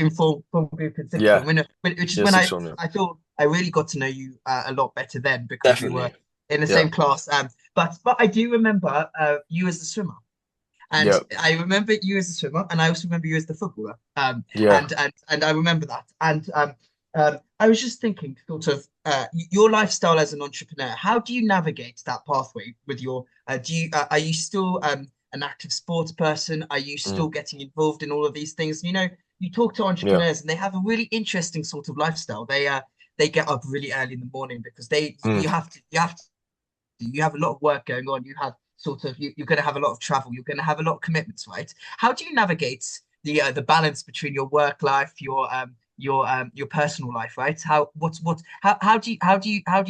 form group in sixth form. Yeah, Which is yeah, when six one, yeah. I feel I really got to know you a lot better then because we were Definitely. in the Yeah, same class. But I do remember you as a swimmer. And yeah, I remember you as a swimmer, and I also remember you as the footballer. yeah. And I remember that. And I was just thinking, sort of, your lifestyle as an entrepreneur. How do you navigate that pathway with your? Are you still an active sports person? Are you Mm, still getting involved in all of these things? You talk to yeah. entrepreneurs, and they have a really interesting sort of lifestyle. They get up really early in the morning because they Mm, you have to you have a lot of work going on. You have sort of you're going to have a lot of travel. You're going to have a lot of commitments, right? How do you navigate the balance between your work life, your personal life, right? How do you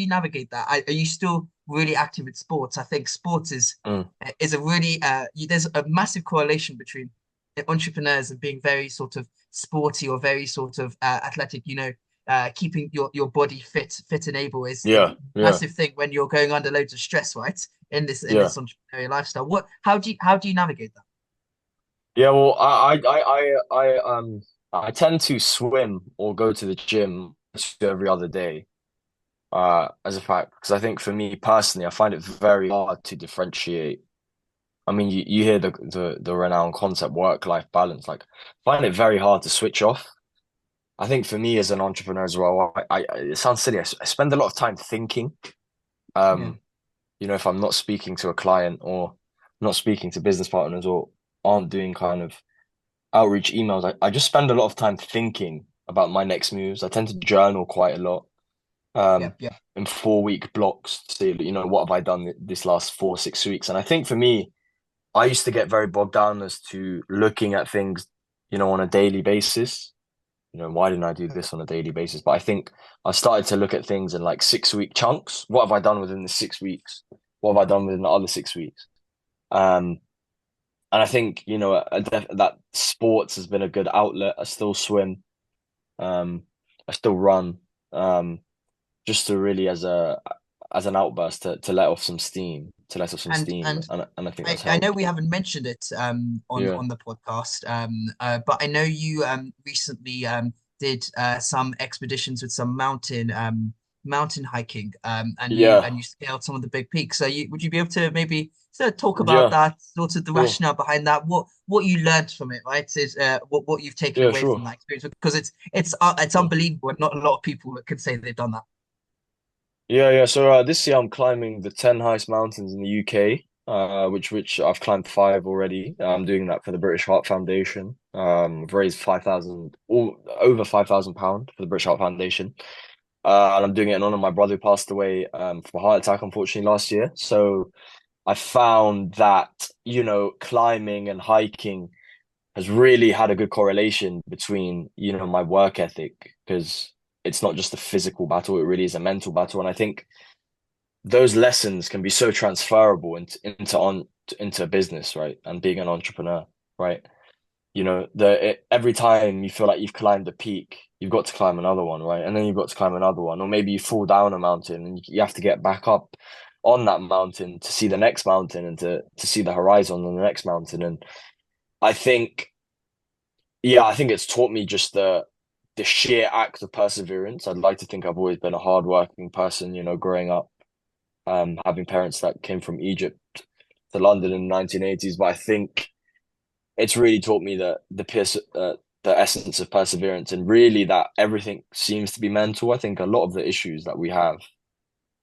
navigate that? Are you still really active in sports? I think sports mm. is a really there's a massive correlation between entrepreneurs and being very sort of sporty or very sort of athletic. Keeping your body fit and able is a Yeah, yeah, massive thing when you're going under loads of stress, right? In yeah. this entrepreneurial lifestyle. How do you navigate that? Yeah, well, I tend to swim or go to the gym every other day. As a fact, because I think for me personally, I find it very hard to differentiate. I mean, you hear the renowned concept work-life balance. Like, I find it very hard to switch off. I think for me as an entrepreneur as well, it sounds silly. I spend a lot of time thinking. Yeah, Um, if I'm not speaking to a client or not speaking to business partners or aren't doing kind of outreach emails, I just spend a lot of time thinking about my next moves. I tend to journal quite a lot, yeah, um, yeah, in 4 week blocks to see, what have I done this last 4, 6 weeks. And I think for me, I used to get very bogged down as to looking at things, on a daily basis. Why didn't I do this on a daily basis? But I think I started to look at things in like 6 week chunks. What have I done within the 6 weeks? What have I done within the other 6 weeks? Um, and I think, that sports has been a good outlet. I still swim. Um, I still run. Um, just to really as an outburst to let off some steam, and and I think that's I know helped. we haven't mentioned it Yeah, on the podcast but I know you recently did some expeditions with some mountain mountain hiking, and Yeah, you scaled some of the big peaks. So would you be able to maybe sort of talk about yeah, that, sort of the sure. rationale behind that, what you learned from it, right? Is what you've taken Yeah, away from sure. that experience, because it's Sure. unbelievable, and not a lot of people that can say they've done that. Yeah, yeah. So this year I'm climbing the 10 highest mountains in the UK, which I've climbed five already. I'm doing that for the British Heart Foundation. I've raised 5,000, or over £5,000 for the British Heart Foundation. And I'm doing it in honor of my brother who passed away from a heart attack, unfortunately, last year. So I found that, climbing and hiking has really had a good correlation between, my work ethic, because it's not just a physical battle, it really is a mental battle. And I think those lessons can be so transferable into business, right? And being an entrepreneur, right? Every time you feel like you've climbed a peak, you've got to climb another one, right? And then you've got to climb another one, or maybe you fall down a mountain and you have to get back up on that mountain to see the next mountain and to see the horizon on the next mountain. And I think, yeah, I think it's taught me just the sheer act of perseverance. I'd like to think I've always been a hardworking person, growing up, having parents that came from Egypt to London in the 1980s. But I think it's really taught me the essence of perseverance, and really that everything seems to be mental. I think a lot of the issues that we have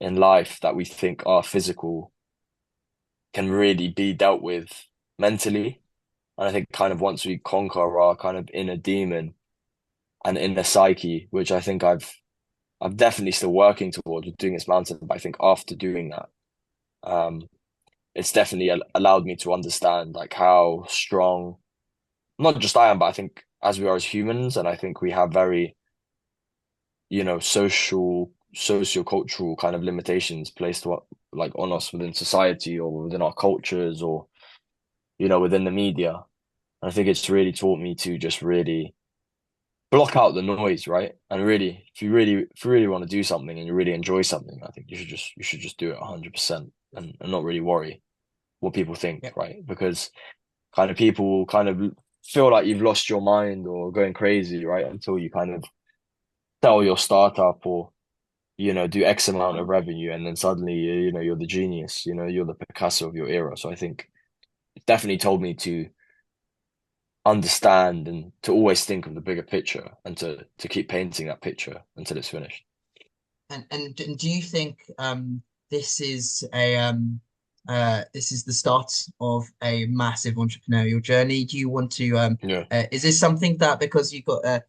in life that we think are physical can really be dealt with mentally. And I think kind of once we conquer our kind of inner demon and inner psyche, which I think I've definitely still working towards with doing this mountain, but I think after doing that, um, it's definitely allowed me to understand like how strong not just I am, but I think as we are as humans, and I think we have very, socio-cultural kind of limitations placed like on us within society or within our cultures or, within the media. And I think it's really taught me to just really block out the noise, right? And really, if you really want to do something and you really enjoy something, I think you should just do it 100% and not really worry what people think, Yeah. right? Because kind of people will kind of feel like you've lost your mind or going crazy, right? Until you kind of sell your startup or, do X amount of revenue, and then suddenly, you're the genius, you're the Picasso of your era. So I think it definitely told me to understand and to always think of the bigger picture and to keep painting that picture until it's finished. And do you think this is this is the start of a massive entrepreneurial journey? Do you want to Yeah. is this something that, because you've got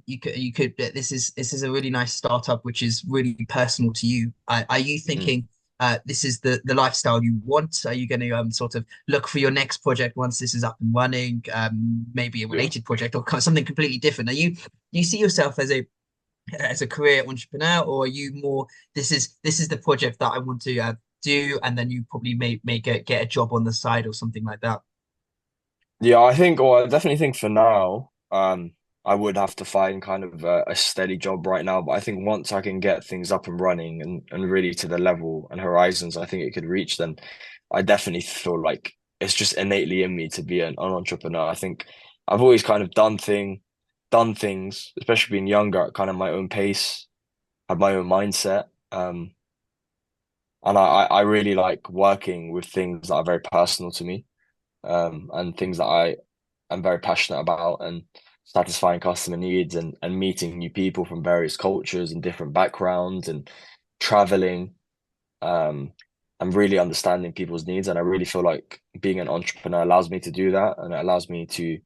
you could this is a really nice startup which is really personal to you. Are you Mm. thinking this is the lifestyle you want? Are you going to sort of look for your next project once this is up and running? Maybe a Yeah. related project or something completely different. Do you see yourself as a career entrepreneur, or are you more this is the project that I want to do, and then you probably may get a job on the side or something like that? Yeah, I definitely think for now, I would have to find kind of a steady job right now. But I think once I can get things up and running and really to the level and horizons I think it could reach, then I definitely feel like it's just innately in me to be an entrepreneur. I think I've always kind of done things, especially being younger, at kind of my own pace, had my own mindset. And I really like working with things that are very personal to me, and things that I'm very passionate about, and satisfying customer needs and meeting new people from various cultures and different backgrounds and traveling, um, and really understanding people's needs. And I really feel like being an entrepreneur allows me to do that. And it allows me to,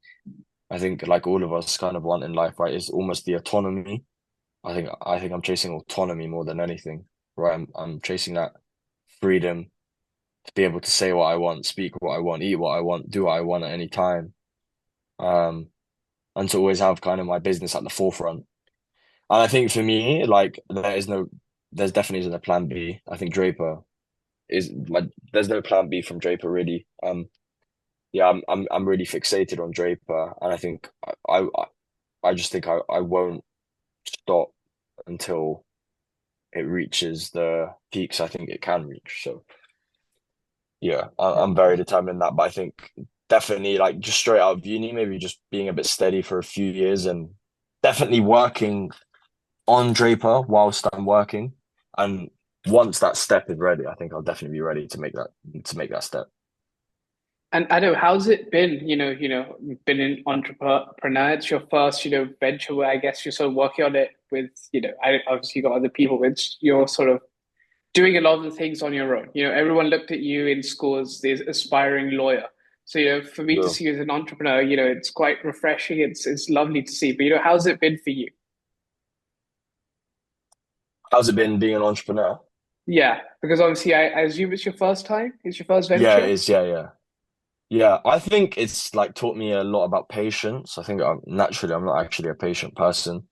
I think like all of us kind of want in life, right, is almost the autonomy. I think I'm chasing autonomy more than anything, right? I'm chasing that freedom to be able to say what I want, speak what I want, eat what I want, do what I want at any time. Um, and to always have kind of my business at the forefront. And I think for me, like there's definitely isn't a plan B. I think Draper there's no plan B from Draper really. Yeah, I'm really fixated on Draper, and I think I just think I won't stop until it reaches the peaks I think it can reach. So yeah, Yeah, I'm very determined in that. But I think definitely like just straight out of uni, maybe just being a bit steady for a few years and definitely working on Draper whilst I'm working. And once that step is ready, I think I'll definitely be ready to make that step. And I know, how's it been? You've been an entrepreneur. It's your first, venture where I guess you're sort of working on it with, I obviously you got other people, but you're sort of doing a lot of the things on your own. Everyone looked at you in school as this aspiring lawyer. So, for me to Yeah. see you as an entrepreneur, it's quite refreshing. It's lovely to see. But how's it been for you? How's it been being an entrepreneur? Yeah, because obviously I assume it's your first time. It's your first Yeah, it venture. is. Yeah, yeah. Yeah, I think it's like taught me a lot about patience. I think I'm not actually a patient person,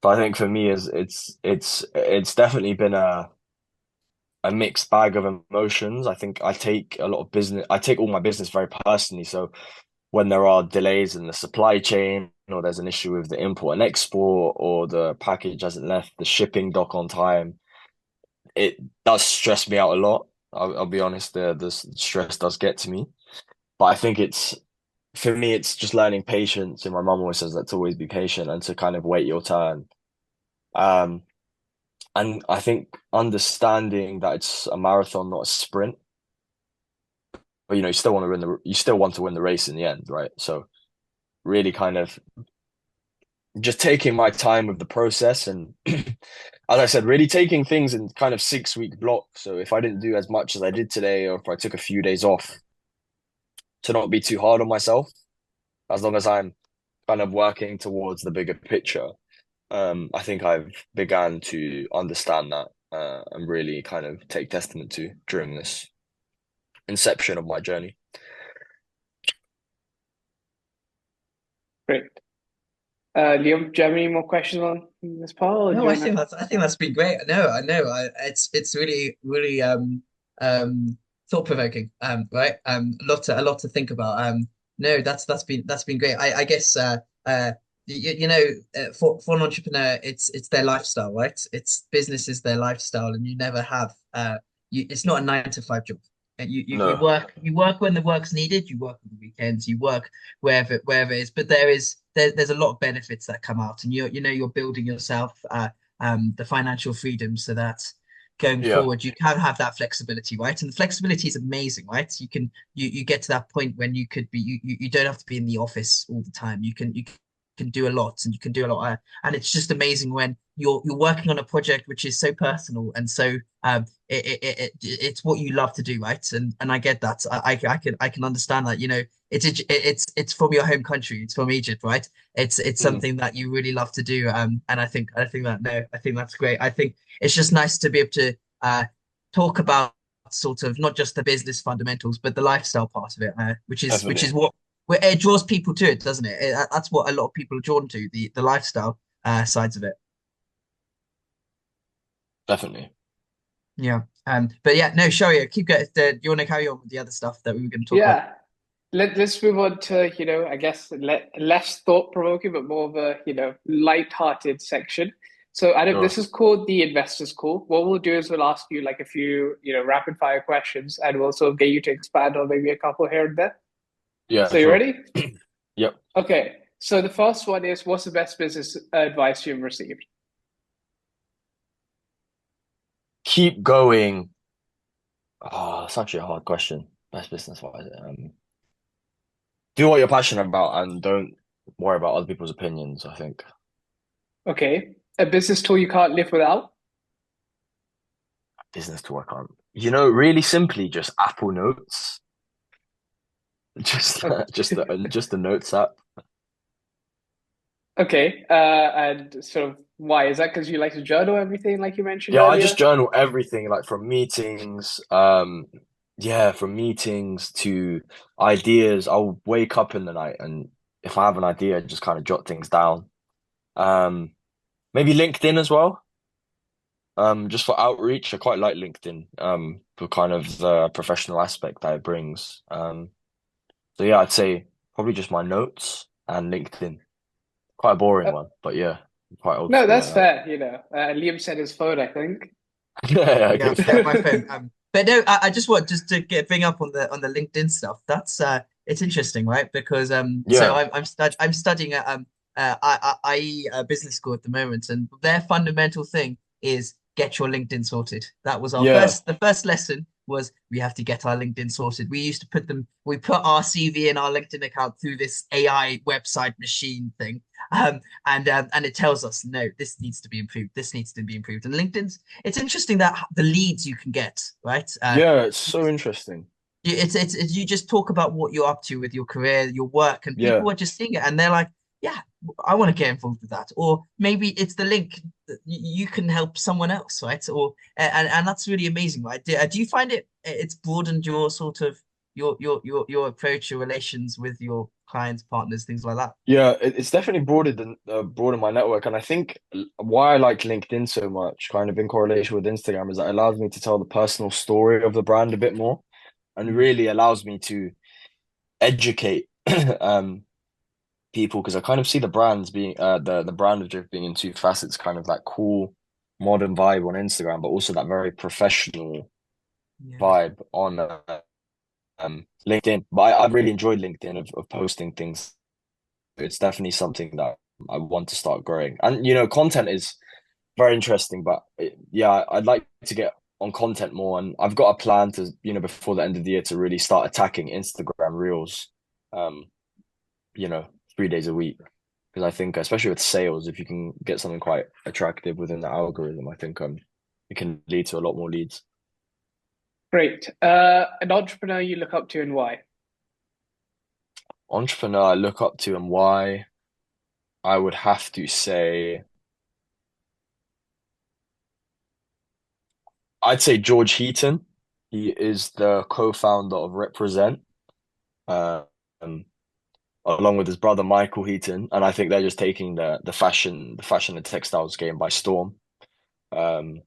but I think for me is it's definitely been a mixed bag of emotions. I think I take all my business very personally. So when there are delays in the supply chain, or there's an issue with the import and export, or the package hasn't left the shipping dock on time, it does stress me out a lot. I'll be honest, the stress does get to me. But I think it's for me, it's just learning patience. And my mum always says that to always be patient and to kind of wait your turn. Um, and I think understanding that it's a marathon, not a sprint. But you still want to win the race in the end, right? So really kind of just taking my time with the process and as I said, really taking things in kind of 6 week blocks. So if I didn't do as much as I did today, or if I took a few days off, to not be too hard on myself, as long as I'm kind of working towards the bigger picture. I think I've began to understand that and really kind of take testament to during this inception of my journey. Great. Liam, do you have any more questions on this part, or do No, you wanna? I think that's been great. I know. It's really really thought provoking. Right. A lot to think about. No, that's been great. I guess you know for an entrepreneur, it's their lifestyle, right? It's business is their lifestyle, and you never have it's not a 9 to 5 job. And No, you work when the work's needed. You work on the weekends. You work wherever it is. But there's a lot of benefits that come out, and you're building yourself the financial freedom so that going yeah, forward you can have that flexibility, right? And the flexibility is amazing, right? You get to that point when you could be you don't have to be in the office all the time. You can do a lot, and you can do a lot, and it's just amazing when you're working on a project which is so personal and so it's what you love to do, right? And I get that. I can understand that. It's from your home country. It's from Egypt, right? It's mm, something that you really love to do. And I think that no, I think that's great. I think it's just nice to be able to talk about sort of not just the business fundamentals, but the lifestyle part of it, which is definitely, what where it draws people to it, doesn't it? That's what a lot of people are drawn to, the lifestyle sides of it. definitely. Yeah. But yeah, no, Sharia, keep going. Do you want to carry on with the other stuff that we were going to talk about? Yeah. Let's move on to, I guess less thought-provoking, but more of a, light-hearted section. So I know Sure. this is called the investors call. What we'll do is we'll ask you like a few, rapid fire questions, and we'll sort of get you to expand on maybe a couple here and there. Yeah, So you sure. ready? Yep. Okay. So the first one is, what's the best business advice you've received? Keep going. Oh, it's actually a hard question. Best business wise. Do what you're passionate about and don't worry about other people's opinions, I think. Okay. A business tool you can't live without? Business to work on. Really simply, just Apple Notes. Just just the Notes app. Okay. And sort of why? Is that because you like to journal everything like you mentioned Yeah, I earlier? just journal everything, like from meetings, yeah, from meetings to ideas. I'll wake up in the night and if I have an idea, just kind of jot things down. Um, Maybe LinkedIn as well. Just for outreach. I quite like LinkedIn, for kind of the professional aspect that it brings. So yeah, I'd say probably just my notes and LinkedIn. Quite a boring Uh, one, but yeah, quite old no, school that's like that. fair. Liam said his phone, I think. Yeah, Yeah, good. yeah, my phone. But no, I just want just to bring up on the LinkedIn stuff. That's it's interesting, right? Because so Yeah, I'm studying at business school at the moment, and their fundamental thing is get your LinkedIn sorted. That was Yeah. the first lesson was we have to get our LinkedIn sorted. We put our CV and our LinkedIn account through this AI website machine thing. And it tells us, no, this needs to be improved. This needs to be improved. And it's interesting that the leads you can get, right? Yeah, it's so interesting. You just talk about what you're up to with your career, your work, and Yeah. people are just seeing it and they're like, yeah, I want to get involved with that. Or maybe it's the link that you can help someone else, right? And that's really amazing, right? Do you find it's broadened your sort of your approach, your relations with your clients, partners, things like that? Yeah, it's definitely broadened my network, and I think why I like LinkedIn so much, kind of in correlation with Instagram, is that it allows me to tell the personal story of the brand a bit more, and Mm. really allows me to educate people because I kind of see the brands being the brand of Drip being in two facets, kind of that cool modern vibe on Instagram, but also that very professional Yeah. vibe on LinkedIn. But I've really enjoyed LinkedIn of posting things. It's definitely something that I want to start growing. And content is very interesting, but yeah, I'd like to get on content more. And I've got a plan to, before the end of the year to really start attacking Instagram Reels, um, 3 days a week. Because I think, especially with sales, if you can get something quite attractive within the algorithm, I think it can lead to a lot more leads. Great. An entrepreneur you look up to and why? Entrepreneur I look up to and why I would have to say I'd say George Heaton. He is the co-founder of Represent, um, along with his brother Michael Heaton, and I think they're just taking the fashion and textiles game by storm, um,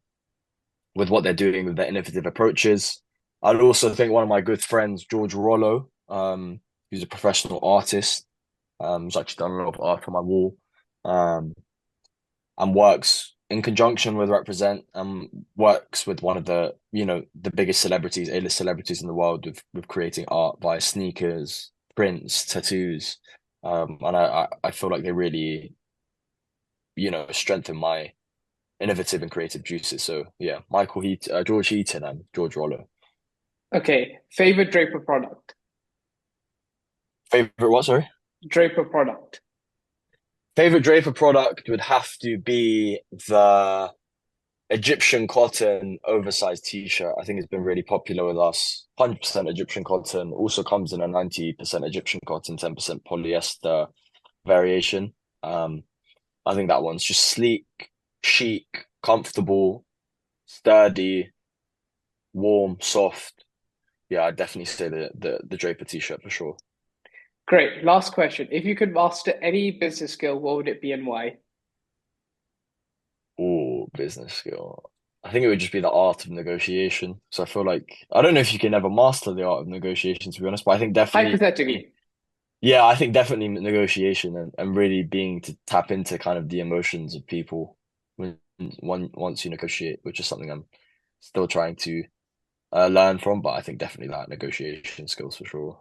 with what they're doing with their innovative approaches. I'd also think one of my good friends, George Rollo, who's a professional artist, who's actually done a lot of art on my wall, um, and works in conjunction with Represent and works with one of the biggest celebrities, A-list celebrities in the world with creating art via sneakers, prints, tattoos. And I feel like they really, strengthen my innovative and creative juices. So yeah, George Heaton and George Rollo. Okay. Favorite Draper product? Favorite what, sorry? Draper product. Favorite Draper product would have to be the Egyptian cotton oversized t-shirt. I think it's been really popular with us. 100% Egyptian cotton also comes in a 90% Egyptian cotton, 10% polyester variation. Um, I think that one's just sleek, chic, comfortable, sturdy, warm, soft. Yeah, I'd definitely say the Draper t-shirt for sure. Great. Last question. If you could master any business skill, what would it be and why? Oh, business skill. I think it would just be the art of negotiation. So I feel like I don't know if you can ever master the art of negotiation, to be honest, but I think definitely, Hypothetically. yeah, I think definitely negotiation and really being to tap into kind of the emotions of people once you negotiate, which is something I'm still trying to learn from, but I think definitely that negotiation skills for sure.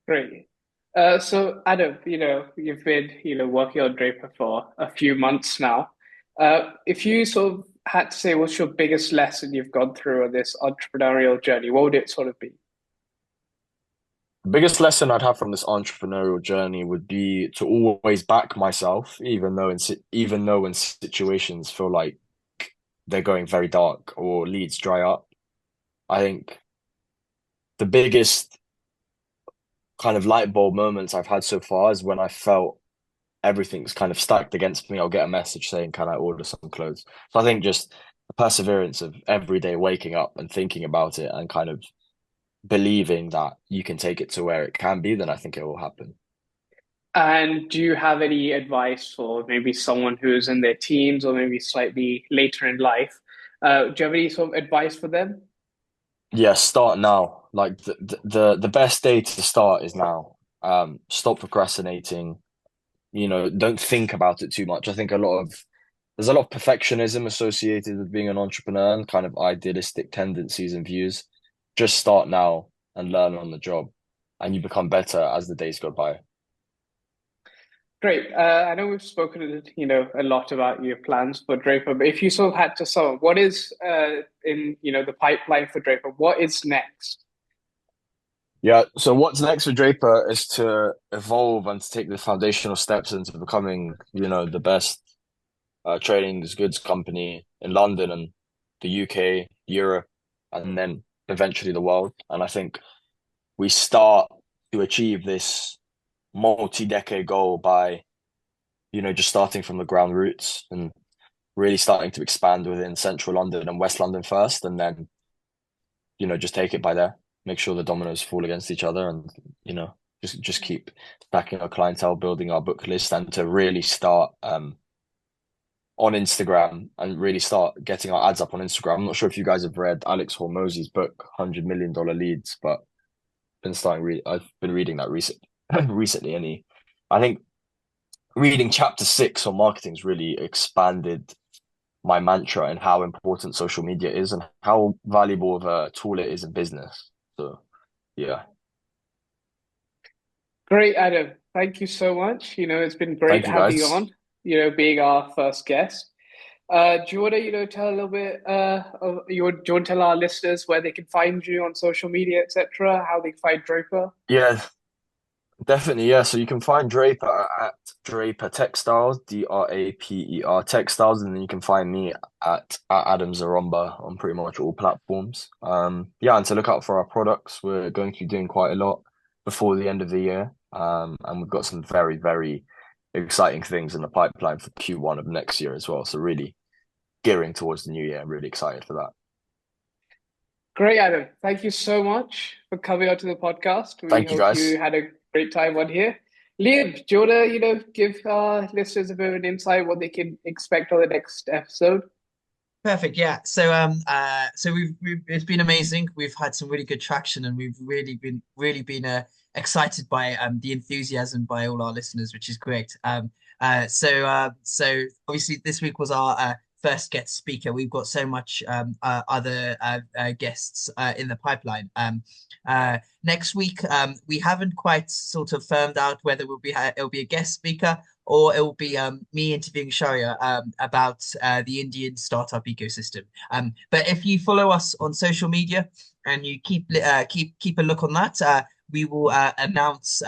Great. So Adam, you've been, working on Draper for a few months now. If you sort of had to say what's your biggest lesson you've gone through on this entrepreneurial journey, what would it sort of be? The biggest lesson I'd have from this entrepreneurial journey would be to always back myself, even though when situations feel like they're going very dark or leads dry up. I think the biggest kind of light bulb moments I've had so far is when I felt everything's kind of stacked against me. I'll get a message saying, "Can I order some clothes?" So I think just the perseverance of every day waking up and thinking about it and kind of believing that you can take it to where it can be, then I think it will happen. And do you have any advice for maybe someone who's in their teens or maybe slightly later in life? Do you have any sort of advice for them? Yeah, start now. Like the best day to start is now. Stop procrastinating. Don't think about it too much. I think there's a lot of perfectionism associated with being an entrepreneur and kind of idealistic tendencies and views. Just start now and learn on the job, and you become better as the days go by. Great. I know we've spoken, a lot about your plans for Draper, but if you sort of had to sum up, what is in, the pipeline for Draper? What is next? Yeah, so what's next for Draper is to evolve and to take the foundational steps into becoming, the best trading goods company in London and the UK, Europe, and then eventually the world. And I think we start to achieve this multi-decade goal by, just starting from the ground roots and really starting to expand within central London and West London first, and then, just take it by there, make sure the dominoes fall against each other and, just keep stacking our clientele, building our book list, and to really start on Instagram and really start getting our ads up on Instagram. I'm not sure if you guys have read Alex Hormozy's book, $100 Million Leads, but I've been reading that recently, and I think reading chapter 6 on marketing's really expanded my mantra and how important social media is and how valuable of a tool it is in business. So, yeah. Great, Adam. Thank you so much. It's been great Thank you, having you guys. on, being our first guest. Do you want to, tell a little bit, do you want to tell our listeners where they can find you on social media, etc., how they can find Draper? Yeah, definitely. Yeah. So you can find Draper at Draper Textiles, Draper Textiles, and then you can find me at Adam Zoromba on pretty much all platforms. Yeah, and to look out for our products. We're going to be doing quite a lot before the end of the year. And we've got some very, very exciting things in the pipeline for Q1 of next year as well. So really gearing towards the new year. I'm really excited for that. Great, Adam. Thank you so much for coming on to the podcast. We Thank you, hope you guys. had a great time on here. Liam, do you want to, give our listeners a bit of an insight what they can expect on the next episode? Perfect. Yeah. So we've it's been amazing. We've had some really good traction, and we've really been excited by the enthusiasm by all our listeners, which is great. So obviously this week was our first guest speaker. We've got so much other guests in the pipeline. Next week, we haven't quite sort of firmed out whether it'll be a guest speaker or it will be me interviewing Sharia about the Indian startup ecosystem. But if you follow us on social media and you keep a look on that, we will announce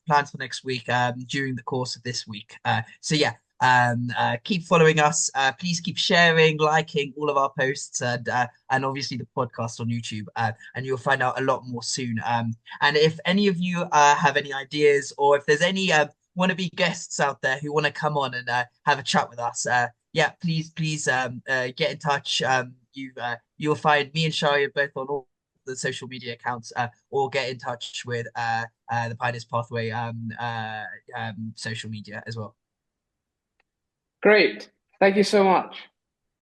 plans for next week during the course of this week. So yeah. Keep following us. Please keep sharing, liking all of our posts, and obviously the podcast on YouTube. And you'll find out a lot more soon. And if any of you have any ideas, or if there's any wannabe guests out there who want to come on and have a chat with us, yeah, please get in touch. You'll find me and Sharia both on all the social media accounts, or get in touch with the Pioneers Pathway social media as well. Great. Thank you so much.